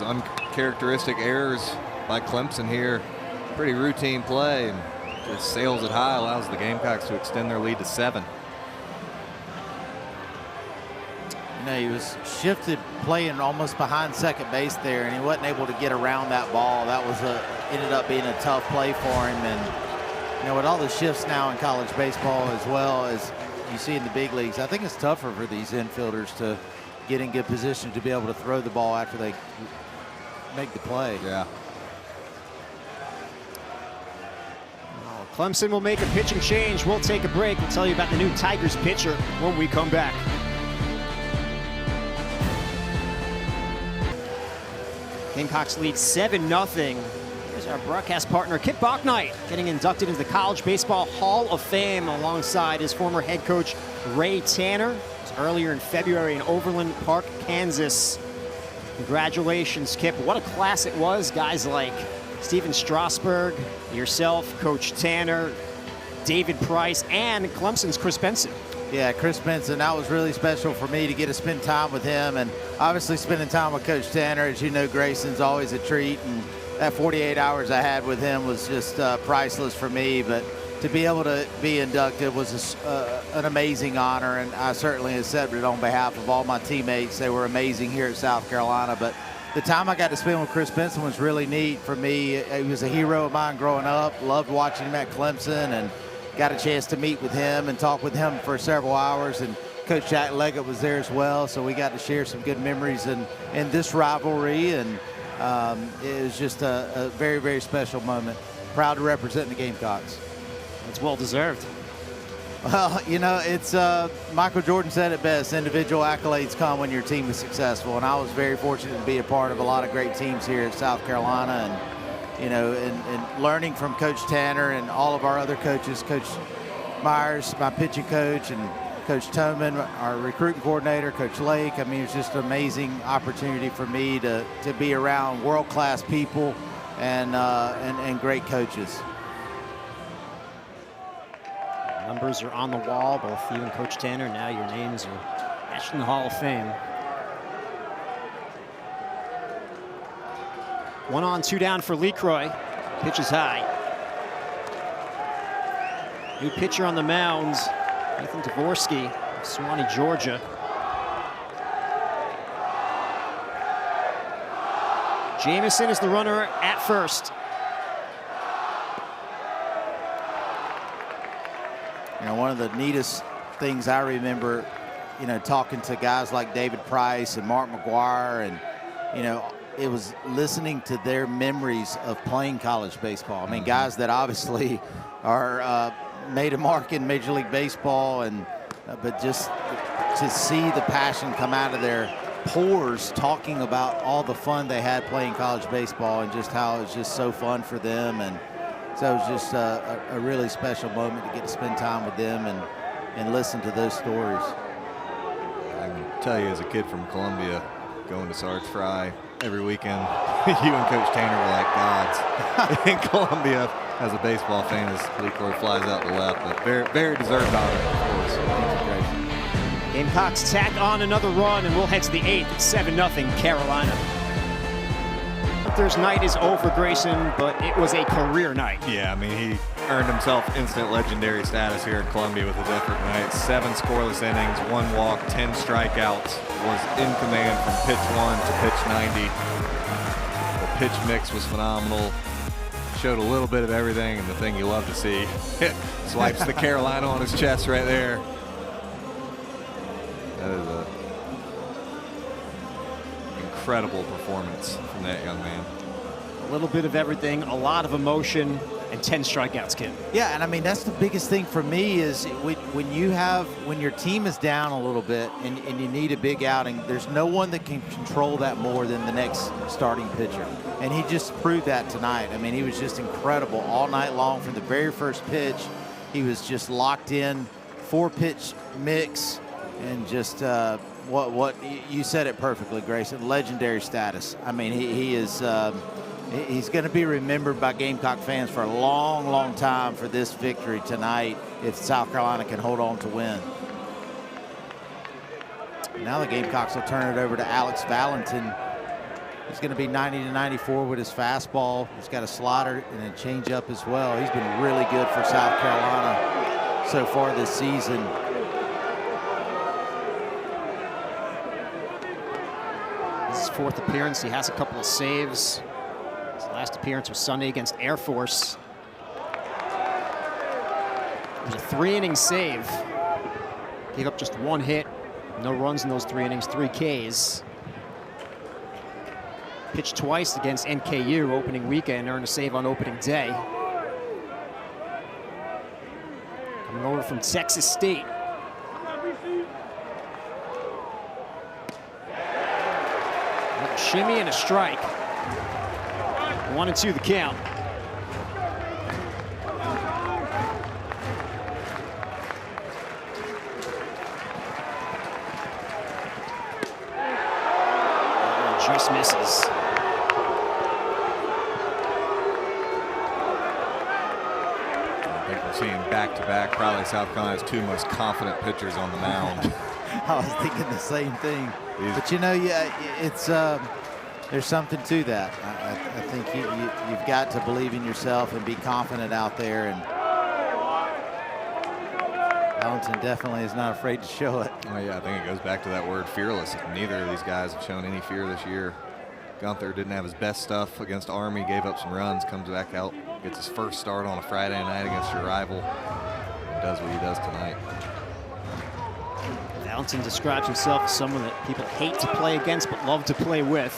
Uncharacteristic errors by Clemson here. Pretty routine play, and just sails it high, allows the Gamecocks to extend their lead to 7. You know, he was shifted playing almost behind second base there, and he wasn't able to get around that ball. That was ended up being a tough play for him. And you know, with all the shifts now in college baseball as well as you see in the big leagues, I think it's tougher for these infielders to get in good position to be able to throw the ball after they make the play. Yeah. Clemson will make a pitching change. We'll take a break. We'll tell you about the new Tigers pitcher when we come back. Gamecocks lead 7-0. Here's our broadcast partner, Kip Bachnight, getting inducted into the College Baseball Hall of Fame alongside his former head coach, Ray Tanner. It was earlier in February in Overland Park, Kansas. Congratulations, Kip. What a class it was. Guys like Steven Strasburg, yourself, Coach Tanner, David Price, and Clemson's Chris Benson. Yeah, Chris Benson, that was really special for me to get to spend time with him, and obviously spending time with Coach Tanner. As you know, Grayson's always a treat, and that 48 hours I had with him was just priceless for me. But to be able to be inducted was an amazing honor, and I certainly accept it on behalf of all my teammates. They were amazing here at South Carolina, but the time I got to spend with Chris Benson was really neat for me. He was a hero of mine growing up. Loved watching him at Clemson, and got a chance to meet with him and talk with him for several hours. And Coach Jack Leggett was there as well, so we got to share some good memories in this rivalry. And it was just a very, very special moment. Proud to represent the Gamecocks. It's well deserved. Well, you know, it's Michael Jordan said it best: individual accolades come when your team is successful. And I was very fortunate to be a part of a lot of great teams here at South Carolina, and you know, and learning from Coach Tanner and all of our other coaches, Coach Myers, my pitching coach, and Coach Toman, our recruiting coordinator, Coach Lake. I mean, it's just an amazing opportunity for me to be around world-class people and great coaches. Numbers are on the wall, both you and Coach Tanner. Now your names are etched in the Hall of Fame. 1 on, 2 down for LeCroy. Pitch is high. New pitcher on the mound, Nathan Dvorsky, of Suwanee, Georgia. Jamison is the runner at first. You know, one of the neatest things I remember, you know, talking to guys like David Price and Mark McGuire, and, you know, it was listening to their memories of playing college baseball. I mean, guys that obviously are made a mark in Major League Baseball, and but just to see the passion come out of their pores talking about all the fun they had playing college baseball and just how it was just so fun for them. And so it was just a really special moment to get to spend time with them and listen to those stories. I can tell you, as a kid from Columbia, going to Sarge Fry every weekend, you and Coach Tanner were like gods in Columbia as a baseball fan as LeCroy flies out the left. But very, very deserved honor, of course. Gamecocks tack on another run, and we'll head to the 8th. It's 7-0 Carolina. Thursday night is over, Grayson, but it was a career night. Yeah, I mean, he earned himself instant legendary status here in Columbia with his effort tonight. 7 scoreless innings, 1 walk, 10 strikeouts. Was in command from pitch 1 to pitch 90. The pitch mix was phenomenal. Showed a little bit of everything, and the thing you love to see. Swipes the Carolina on his chest right there. That is an incredible performance from that young man. A little bit of everything, a lot of emotion, and 10 strikeouts, kid. Yeah, and I mean, that's the biggest thing for me is when your team is down a little bit and you need a big outing, there's no one that can control that more than the next starting pitcher. And he just proved that tonight. I mean, he was just incredible all night long. From the very first pitch, he was just locked in, 4-pitch mix, and just what you said it perfectly, Grayson. Legendary status. I mean, he is. He's going to be remembered by Gamecock fans for a long, long time for this victory tonight if South Carolina can hold on to win. Now the Gamecocks will turn it over to Alex Valentin, He's going to be 90 to 94 with his fastball. He's got a slider and a changeup as well. He's been really good for South Carolina so far this season. This is his 4th appearance. He has a couple of saves. His last appearance was Sunday against Air Force. It was a 3-inning save. Gave up just 1 hit. No runs in those 3 innings, 3 Ks. Pitched twice against NKU opening weekend, earned a save on opening day. Coming over from Texas State. A shimmy and a strike. 1-2 the count. Just misses. I think we're seeing back-to-back, probably South Carolina's 2 most confident pitchers on the mound. I was thinking the same thing. But you know, yeah, it's there's something to that. I think you've got to believe in yourself and be confident out there. And Valentin definitely is not afraid to show it. Oh yeah, I think it goes back to that word fearless. Neither of these guys have shown any fear this year. Gunther didn't have his best stuff against Army, gave up some runs, comes back out, gets his first start on a Friday night against your rival, and does what he does tonight. Valentin describes himself as someone that people hate to play against but love to play with.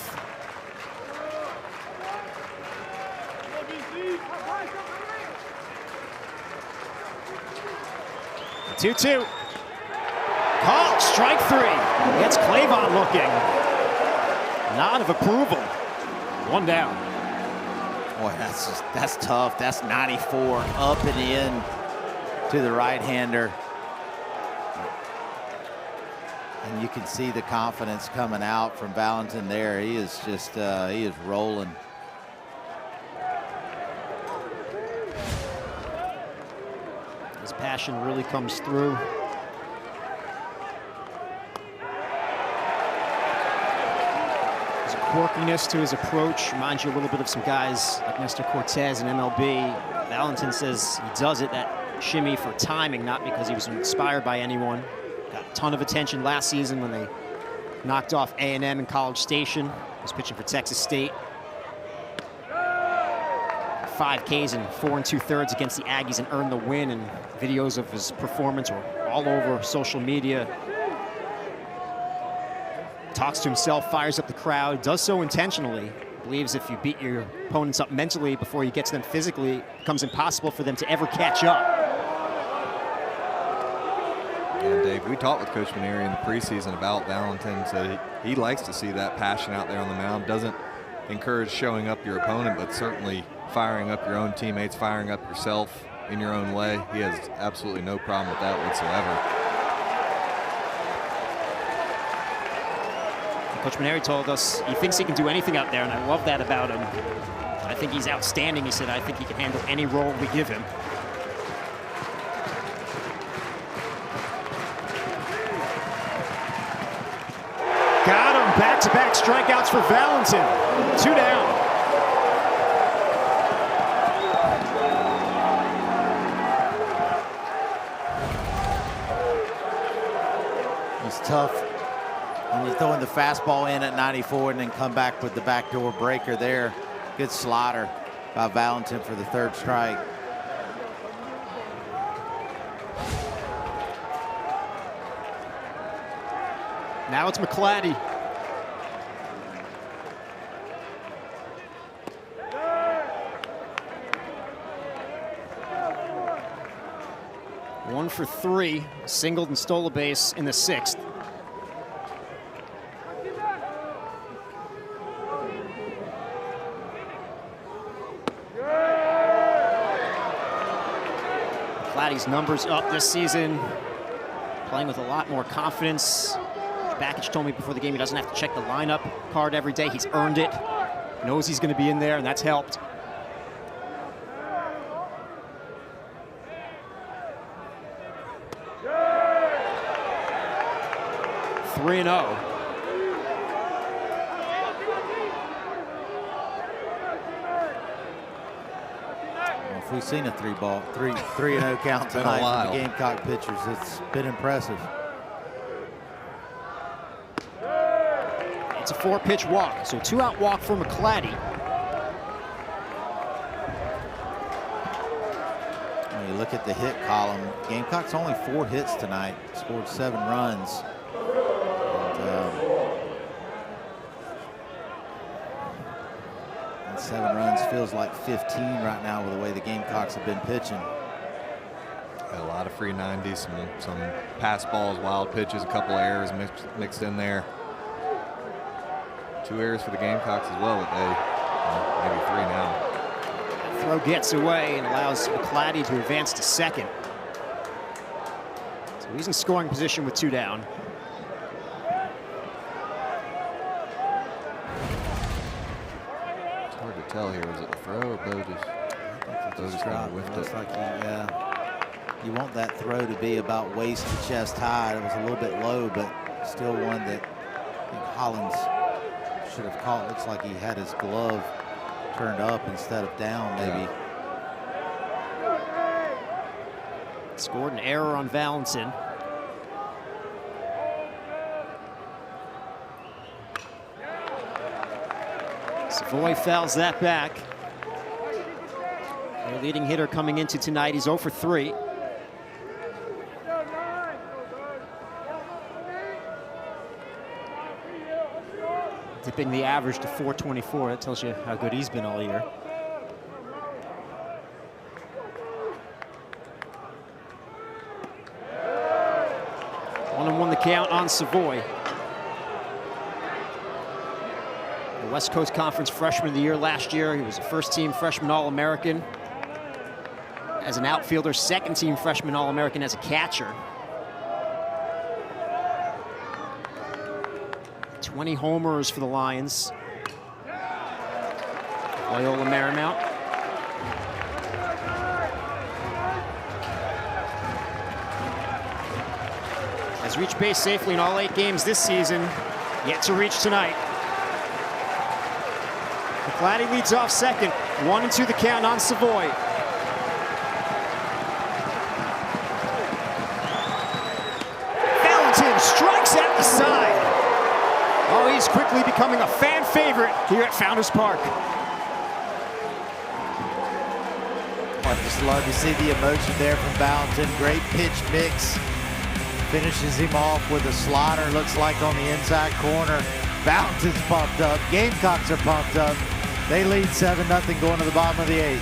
2-2. Call, strike 3. Gets Clavon looking. Nod of approval. 1 down. Boy, that's tough. That's 94 up and in to the right-hander. And you can see the confidence coming out from Valentin there. He is just, he is rolling. His passion really comes through. There's a quirkiness to his approach. Reminds you a little bit of some guys like Nestor Cortez and MLB. Valentin says he does it, that shimmy, for timing, not because he was inspired by anyone. Got a ton of attention last season when they knocked off A&M in College Station. He was pitching for Texas State. 5 Ks and 4 2/3 against the Aggies and earned the win, and videos of his performance were all over social media. Talks to himself, fires up the crowd, does so intentionally. Believes if you beat your opponents up mentally before you get to them physically, it becomes impossible for them to ever catch up. Yeah, Dave, we talked with Coach Maneri in the preseason about Valentin. Said he likes to see that passion out there on the mound. Doesn't encourage showing up your opponent, but certainly firing up your own teammates, firing up yourself in your own way. He has absolutely no problem with that whatsoever. Coach Maneri told us he thinks he can do anything out there, and I love that about him. I think he's outstanding. He said, I think he can handle any role we give him. Got him. Back-to-back strikeouts for Valentin. 2 down. It's tough when you're throwing the fastball in at 94 and then come back with the backdoor breaker there. Good slider by Valentin for the 3rd strike. Now it's McClatty. One for 3, singled and stole a base in the 6th. McClatty's numbers up this season, playing with a lot more confidence. Bakich told me before the game he doesn't have to check the lineup card every day. He's earned it, knows he's going to be in there, and that's helped. we've seen a 3-0 count tonight from the Gamecock pitchers. It's been impressive. It's a 4-pitch walk, so 2-out walk for McClatty. When you look at the hit column, Gamecock's only 4 hits tonight, scored 7 runs. And 7 runs feels like 15 right now with the way the Gamecocks have been pitching. Got a lot of free 90s, some pass balls, wild pitches, a couple of errors mixed in there. 2 errors for the Gamecocks as well today, maybe 3 now. Throw gets away and allows McClatty to advance to second. So he's in scoring position with 2 down. It's hard to tell here. Was it the throw or Bo just kind of whiffed it? Looks like you want that throw to be about waist to chest high. It was a little bit low, but still one that I think Hollins should have caught. Looks like he had his glove turned up instead of down, maybe. Scored an error on Valentin. Savoy fouls that back. Their leading hitter coming into tonight, he's 0 for 3. Dipping the average to 424. That tells you how good he's been all year. One and one the count on Savoy. The West Coast Conference Freshman of the Year last year. He was a first-team freshman All-American. As an outfielder, second-team freshman All-American as a catcher. 20 homers for the Lions. Loyola Marymount. Has reached base safely in all 8 games this season, yet to reach tonight. McClatty leads off second. 1-2 the count on Savoy. Valentin strikes at the side. Oh, he's quickly becoming a fan favorite here at Founders Park. I just love to see the emotion there from Valentin. Great pitch mix. Finishes him off with a slider, looks like on the inside corner. Valentin's pumped up. Gamecocks are pumped up. They lead 7-0 going to the bottom of the 8th.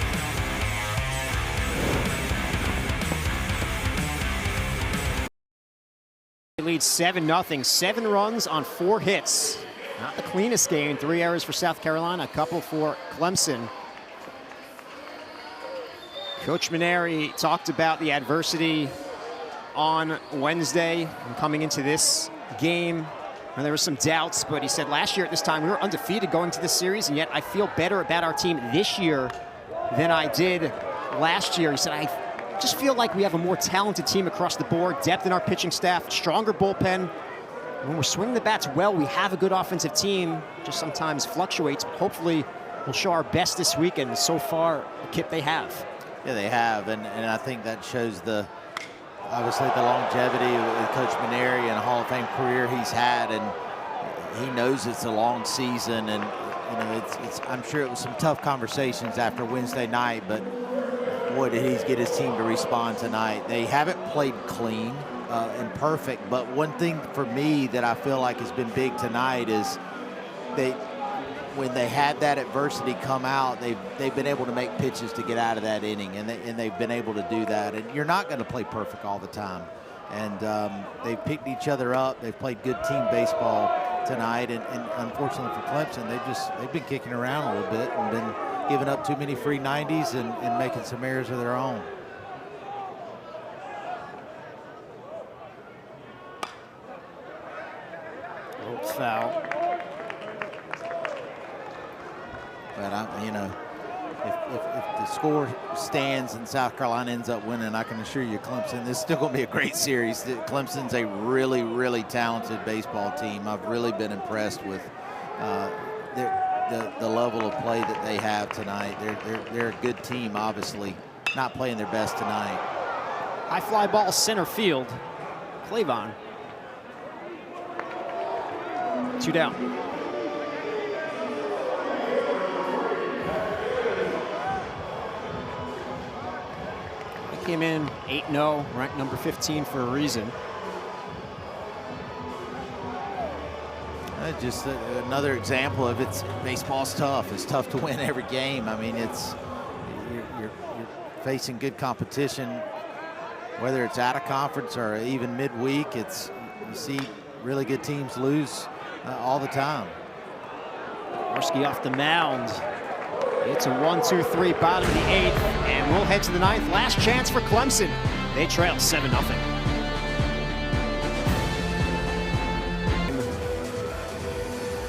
Leads 7-0, 7 runs on 4 hits. Not the cleanest game. 3 errors for South Carolina, a couple for Clemson. Coach Maneri talked about the adversity on Wednesday and coming into this game. And there were some doubts, but he said last year at this time we were undefeated going to this series, and yet I feel better about our team this year than I did last year. He said, I just feel like we have a more talented team across the board, depth in our pitching staff, stronger bullpen. When we're swinging the bats well, we have a good offensive team, just sometimes fluctuates, but hopefully we'll show our best this weekend. So far, the kit they have. Yeah, they have, and I think that shows obviously the longevity with Coach Maneri and a Hall of Fame career he's had, and he knows it's a long season, and I'm sure it was some tough conversations after Wednesday night, but boy, did he get his team to respond tonight. They haven't played clean and perfect, but one thing for me that I feel like has been big tonight is when they had that adversity come out, they've been able to make pitches to get out of that inning, and they've been able to do that. And you're not going to play perfect all the time. And they've picked each other up. They've played good team baseball tonight, and unfortunately for Clemson, they've been kicking around a little bit and been giving up too many free 90s and making some errors of their own. Foul. But if the score stands and South Carolina ends up winning, I can assure you, Clemson, this is still going to be a great series. Clemson's a really, really talented baseball team. I've really been impressed with the level of play that they have tonight. They're a good team, obviously, not playing their best tonight. High fly ball center field. Clavon. 2 down. They came in 8-0, ranked number 15 for a reason. Just another example of baseball's tough. It's tough to win every game. I mean, you're facing good competition, whether it's out of conference or even midweek. You see really good teams lose all the time. Morski off the mound. It's a 1-2-3 bottom of the 8th, and we'll head to the 9th. Last chance for Clemson. They trail 7-0.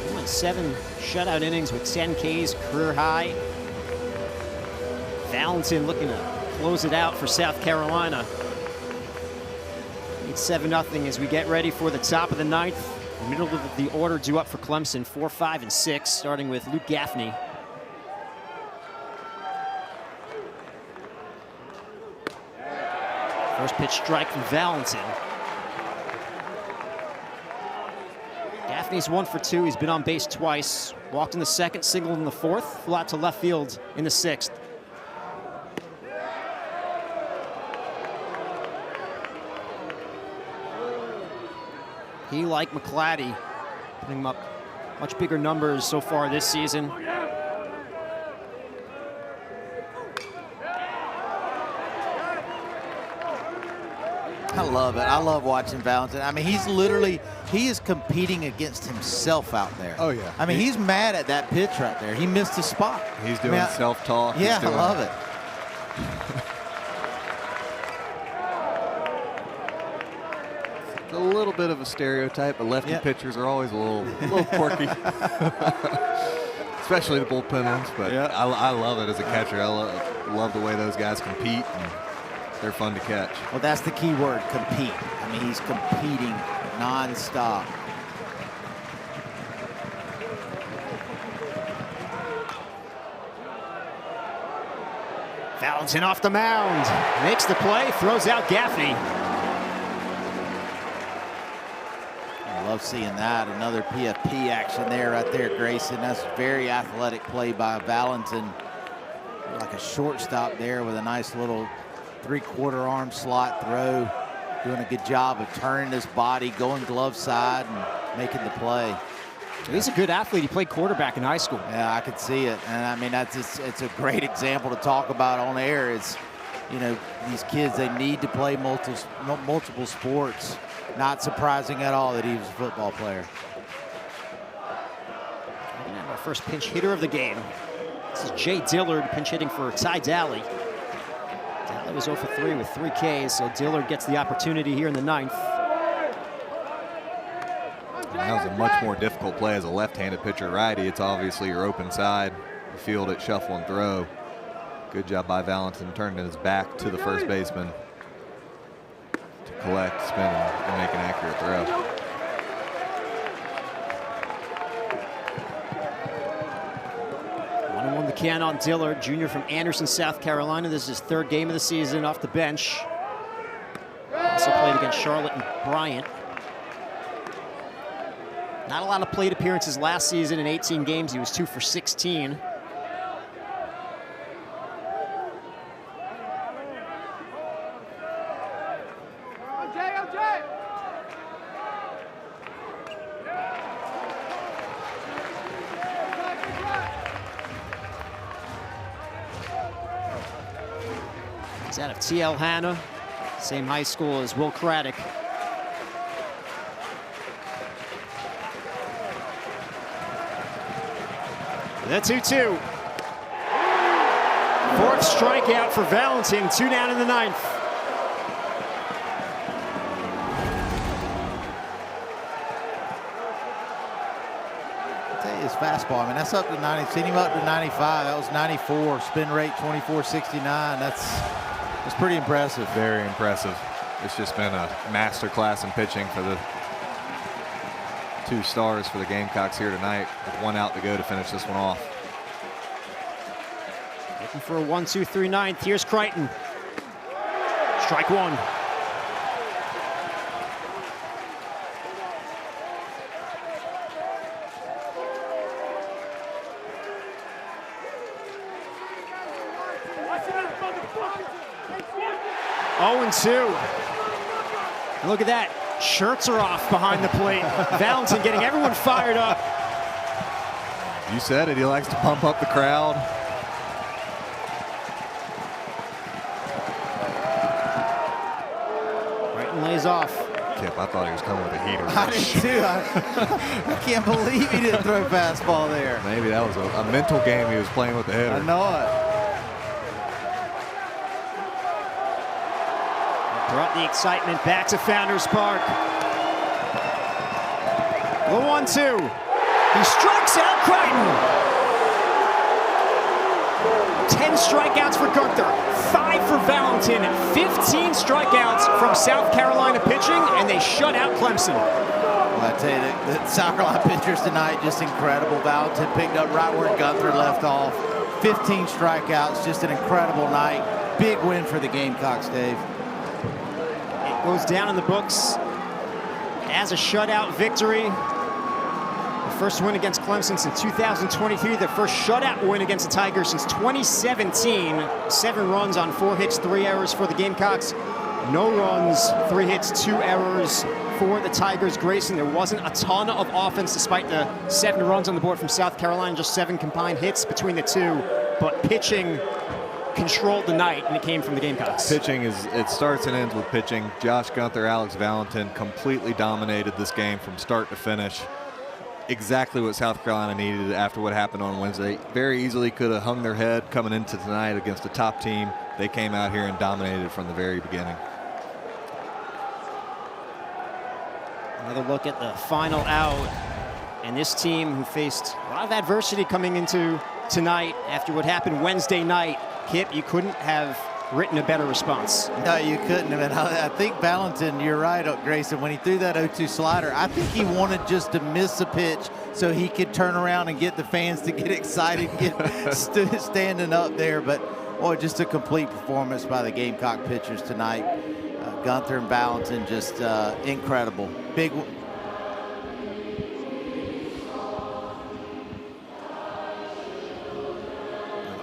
He went 7 shutout innings with 10 Ks, career high. Valentin looking to close it out for South Carolina. It's 7-0 as we get ready for the top of the 9th. The middle of the order due up for Clemson, 4, 5, and 6, starting with Luke Gaffney. First pitch strike from Valentin. Gaffney's 1 for 2. He's been on base twice. Walked in the 2nd, singled in the 4th, flew out to left field in the 6th. He, like McClatty, putting him up much bigger numbers so far this season. I love it. I love watching Valentin. I mean, he is competing against himself out there. Oh, yeah. I mean, he's mad at that pitch right there. He missed his spot. He's doing self-talk. Yeah, I love it. It's a little bit of a stereotype, but lefty pitchers are always a little quirky. Especially the bullpen ones, but I love it as a catcher. I love the way those guys compete, and they're fun to catch. Well, that's the key word, compete. I mean, he's competing nonstop. Valentin off the mound, makes the play, throws out Gaffney. I love seeing that. Another PFP action there, right there, Grayson. That's very athletic play by Valentin. Like a shortstop there with a nice little 3/4 arm slot throw. Doing a good job of turning his body, going glove side, and making the play. He's a good athlete. He played quarterback in high school. Yeah, I could see it. And I mean, it's a great example to talk about on air. It's, you know, these kids, they need to play multiple sports. Not surprising at all that he was a football player. We're gonna have our first pinch hitter of the game. This is Jay Dillard pinch hitting for Ty Daly. Daly was 0 for 3 with 3 Ks, so Dillard gets the opportunity here in the 9th. That was a much more difficult play as a left-handed pitcher righty. It's obviously your open side. You field it, shuffle, and throw. Good job by Valentin, turning his back to the first baseman to collect, spin, and make an accurate throw. One the can on Dillard, junior from Anderson, South Carolina. This is his 3rd game of the season off the bench. Also played against Charlotte and Bryant. Not a lot of plate appearances last season. In 18 games, he was 2 for 16. He's out of TL Hanna, same high school as Will Craddock. The 2-2. 4th strikeout for Valentin, 2 down in the 9th. His fastball, I mean, that's up to 90. Seen him up to 95. That was 94. Spin rate 24.69. That's pretty impressive. Very impressive. It's just been a master class in pitching for the 2 stars for the Gamecocks here tonight, with 1 out to go to finish this one off. Looking for a 1-2-3 ninth. Here's Crichton. Strike one. Oh, and 2. And look at that. Shirts are off behind the plate. Valentin getting everyone fired up. You said it. He likes to pump up the crowd. Crichton lays off. Kip, I thought he was coming with a heater. I did too. I can't believe he didn't throw a fastball there. Maybe that was a mental game he was playing with the hitter. I know it. Brought the excitement back to Founders Park. The 1-2. He strikes out Crichton. 10 strikeouts for Gunther, 5 for Valentin, 15 strikeouts from South Carolina pitching, and they shut out Clemson. Well, I tell you, the South Carolina pitchers tonight, just incredible. Valentin picked up right where Gunther left off. 15 strikeouts, just an incredible night. Big win for the Gamecocks, Dave. It goes down in the books as a shutout victory. The first win against Clemson since 2023. The first shutout win against the Tigers since 2017. 7 runs on 4 hits, 3 errors for the Gamecocks. No runs, 3 hits, 2 errors for the Tigers. Grayson, there wasn't a ton of offense despite the 7 runs on the board from South Carolina. Just 7 combined hits between the two. But pitching controlled the night, and it came from the Gamecocks. Pitching it starts and ends with pitching. Josh Gunther, Alex Valentin completely dominated this game from start to finish. Exactly what South Carolina needed after what happened on Wednesday. Very easily could have hung their head coming into tonight against a top team. They came out here and dominated from the very beginning. Another look at the final out. And this team who faced a lot of adversity coming into tonight after what happened Wednesday night. Kip, you couldn't have written a better response. No, you couldn't have. And I think Valentin, you're right, Grayson, when he threw that 0-2 slider, I think he wanted just to miss a pitch so he could turn around and get the fans to get excited, get standing up there. But, boy, just a complete performance by the Gamecock pitchers tonight. Gunther and Valentin, just incredible. Big.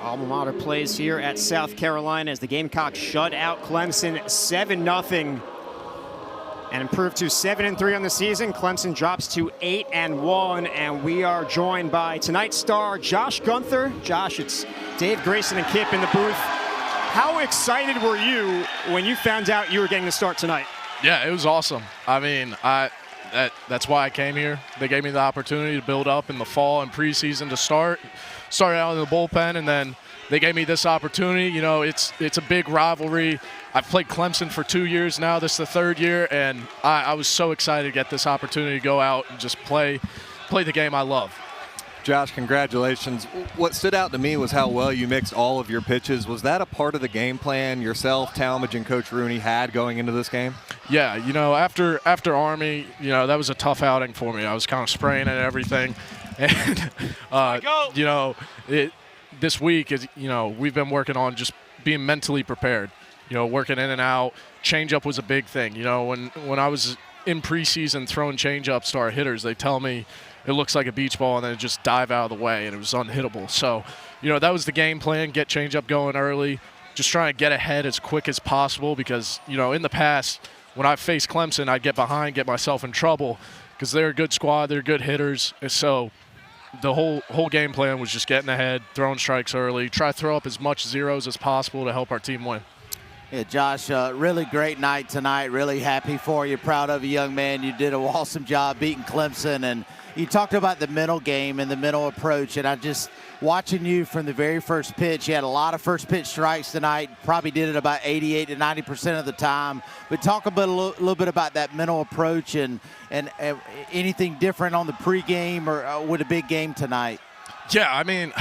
Alma mater plays here at South Carolina as the Gamecocks shut out Clemson 7-0 and improved to 7-3 on the season. Clemson drops to 8-1, and we are joined by tonight's star, Josh Gunther. Josh, it's Dave, Grayson, and Kip in the booth. How excited were you when you found out you were getting to start tonight? Yeah, it was awesome. I mean, that's why I came here. They gave me the opportunity to build up in the fall and preseason to started out in the bullpen, and then they gave me this opportunity. You know, it's a big rivalry. I've played Clemson for 2 years now. This is the 3rd year, and I was so excited to get this opportunity to go out and just play the game I love. Josh, congratulations. What stood out to me was how well you mixed all of your pitches. Was that a part of the game plan yourself, Talmadge, and Coach Rooney had going into this game? Yeah, you know, after Army, you know, that was a tough outing for me. I was kind of spraying at everything. And, you know, this week, we've been working on just being mentally prepared, you know, working in and out. Changeup was a big thing. You know, when I was in preseason throwing changeups to our hitters, they tell me it looks like a beach ball and then it just dive out of the way, and it was unhittable. So, you know, that was the game plan, get changeup going early, just trying to get ahead as quick as possible because, you know, in the past, when I faced Clemson, I'd get behind, get myself in trouble because they're a good squad, they're good hitters. And so the whole game plan was just getting ahead, throwing strikes early, try to throw up as much zeros as possible to help our team win. Yeah, Josh, really great night tonight. Really happy for you. Proud of you, young man. You did an awesome job beating Clemson. And you talked about the mental game and the mental approach. And I just, watching you from the very first pitch, you had a lot of first pitch strikes tonight. Probably did it about 88 to 90% of the time. But talk a little bit about that mental approach and anything different on the pregame or with a big game tonight. Yeah, I mean,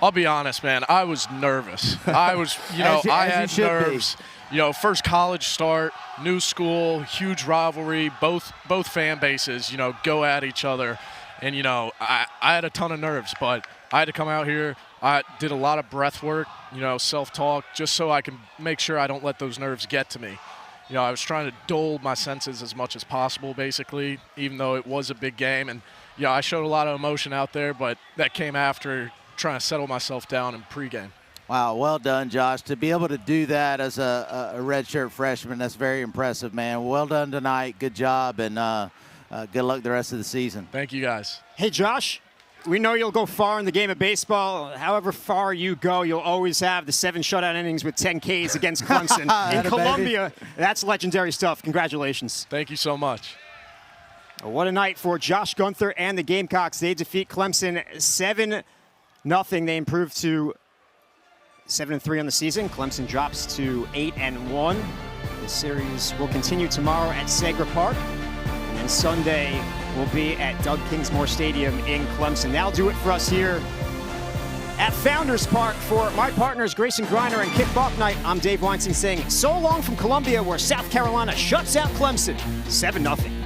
I'll be honest, man. I was nervous. I was, you know, I had nerves. You know, first college start, new school, huge rivalry, both fan bases, you know, go at each other. And, you know, I had a ton of nerves, but I had to come out here. I did a lot of breath work, you know, self-talk, just so I can make sure I don't let those nerves get to me. You know, I was trying to dull my senses as much as possible, basically, even though it was a big game. And, yeah, I showed a lot of emotion out there, but that came after trying to settle myself down in pregame. Wow, well done, Josh. To be able to do that as a redshirt freshman, that's very impressive, man. Well done tonight. Good job, and good luck the rest of the season. Thank you, guys. Hey, Josh, we know you'll go far in the game of baseball. However far you go, you'll always have the 7 shutout innings with 10 Ks against Clemson. In Columbia, that's legendary stuff. Congratulations. Thank you so much. What a night for Josh Gunther and the Gamecocks. They defeat Clemson 7-0. They improve to 7-3 on the season. Clemson drops to 8-1. The series will continue tomorrow at Segra Park. And then Sunday will be at Doug Kingsmore Stadium in Clemson. That'll do it for us here at Founders Park. For my partners, Grayson Griner and Kip Bucknight, I'm Dave Weinstein saying so long from Columbia, where South Carolina shuts out Clemson 7-0.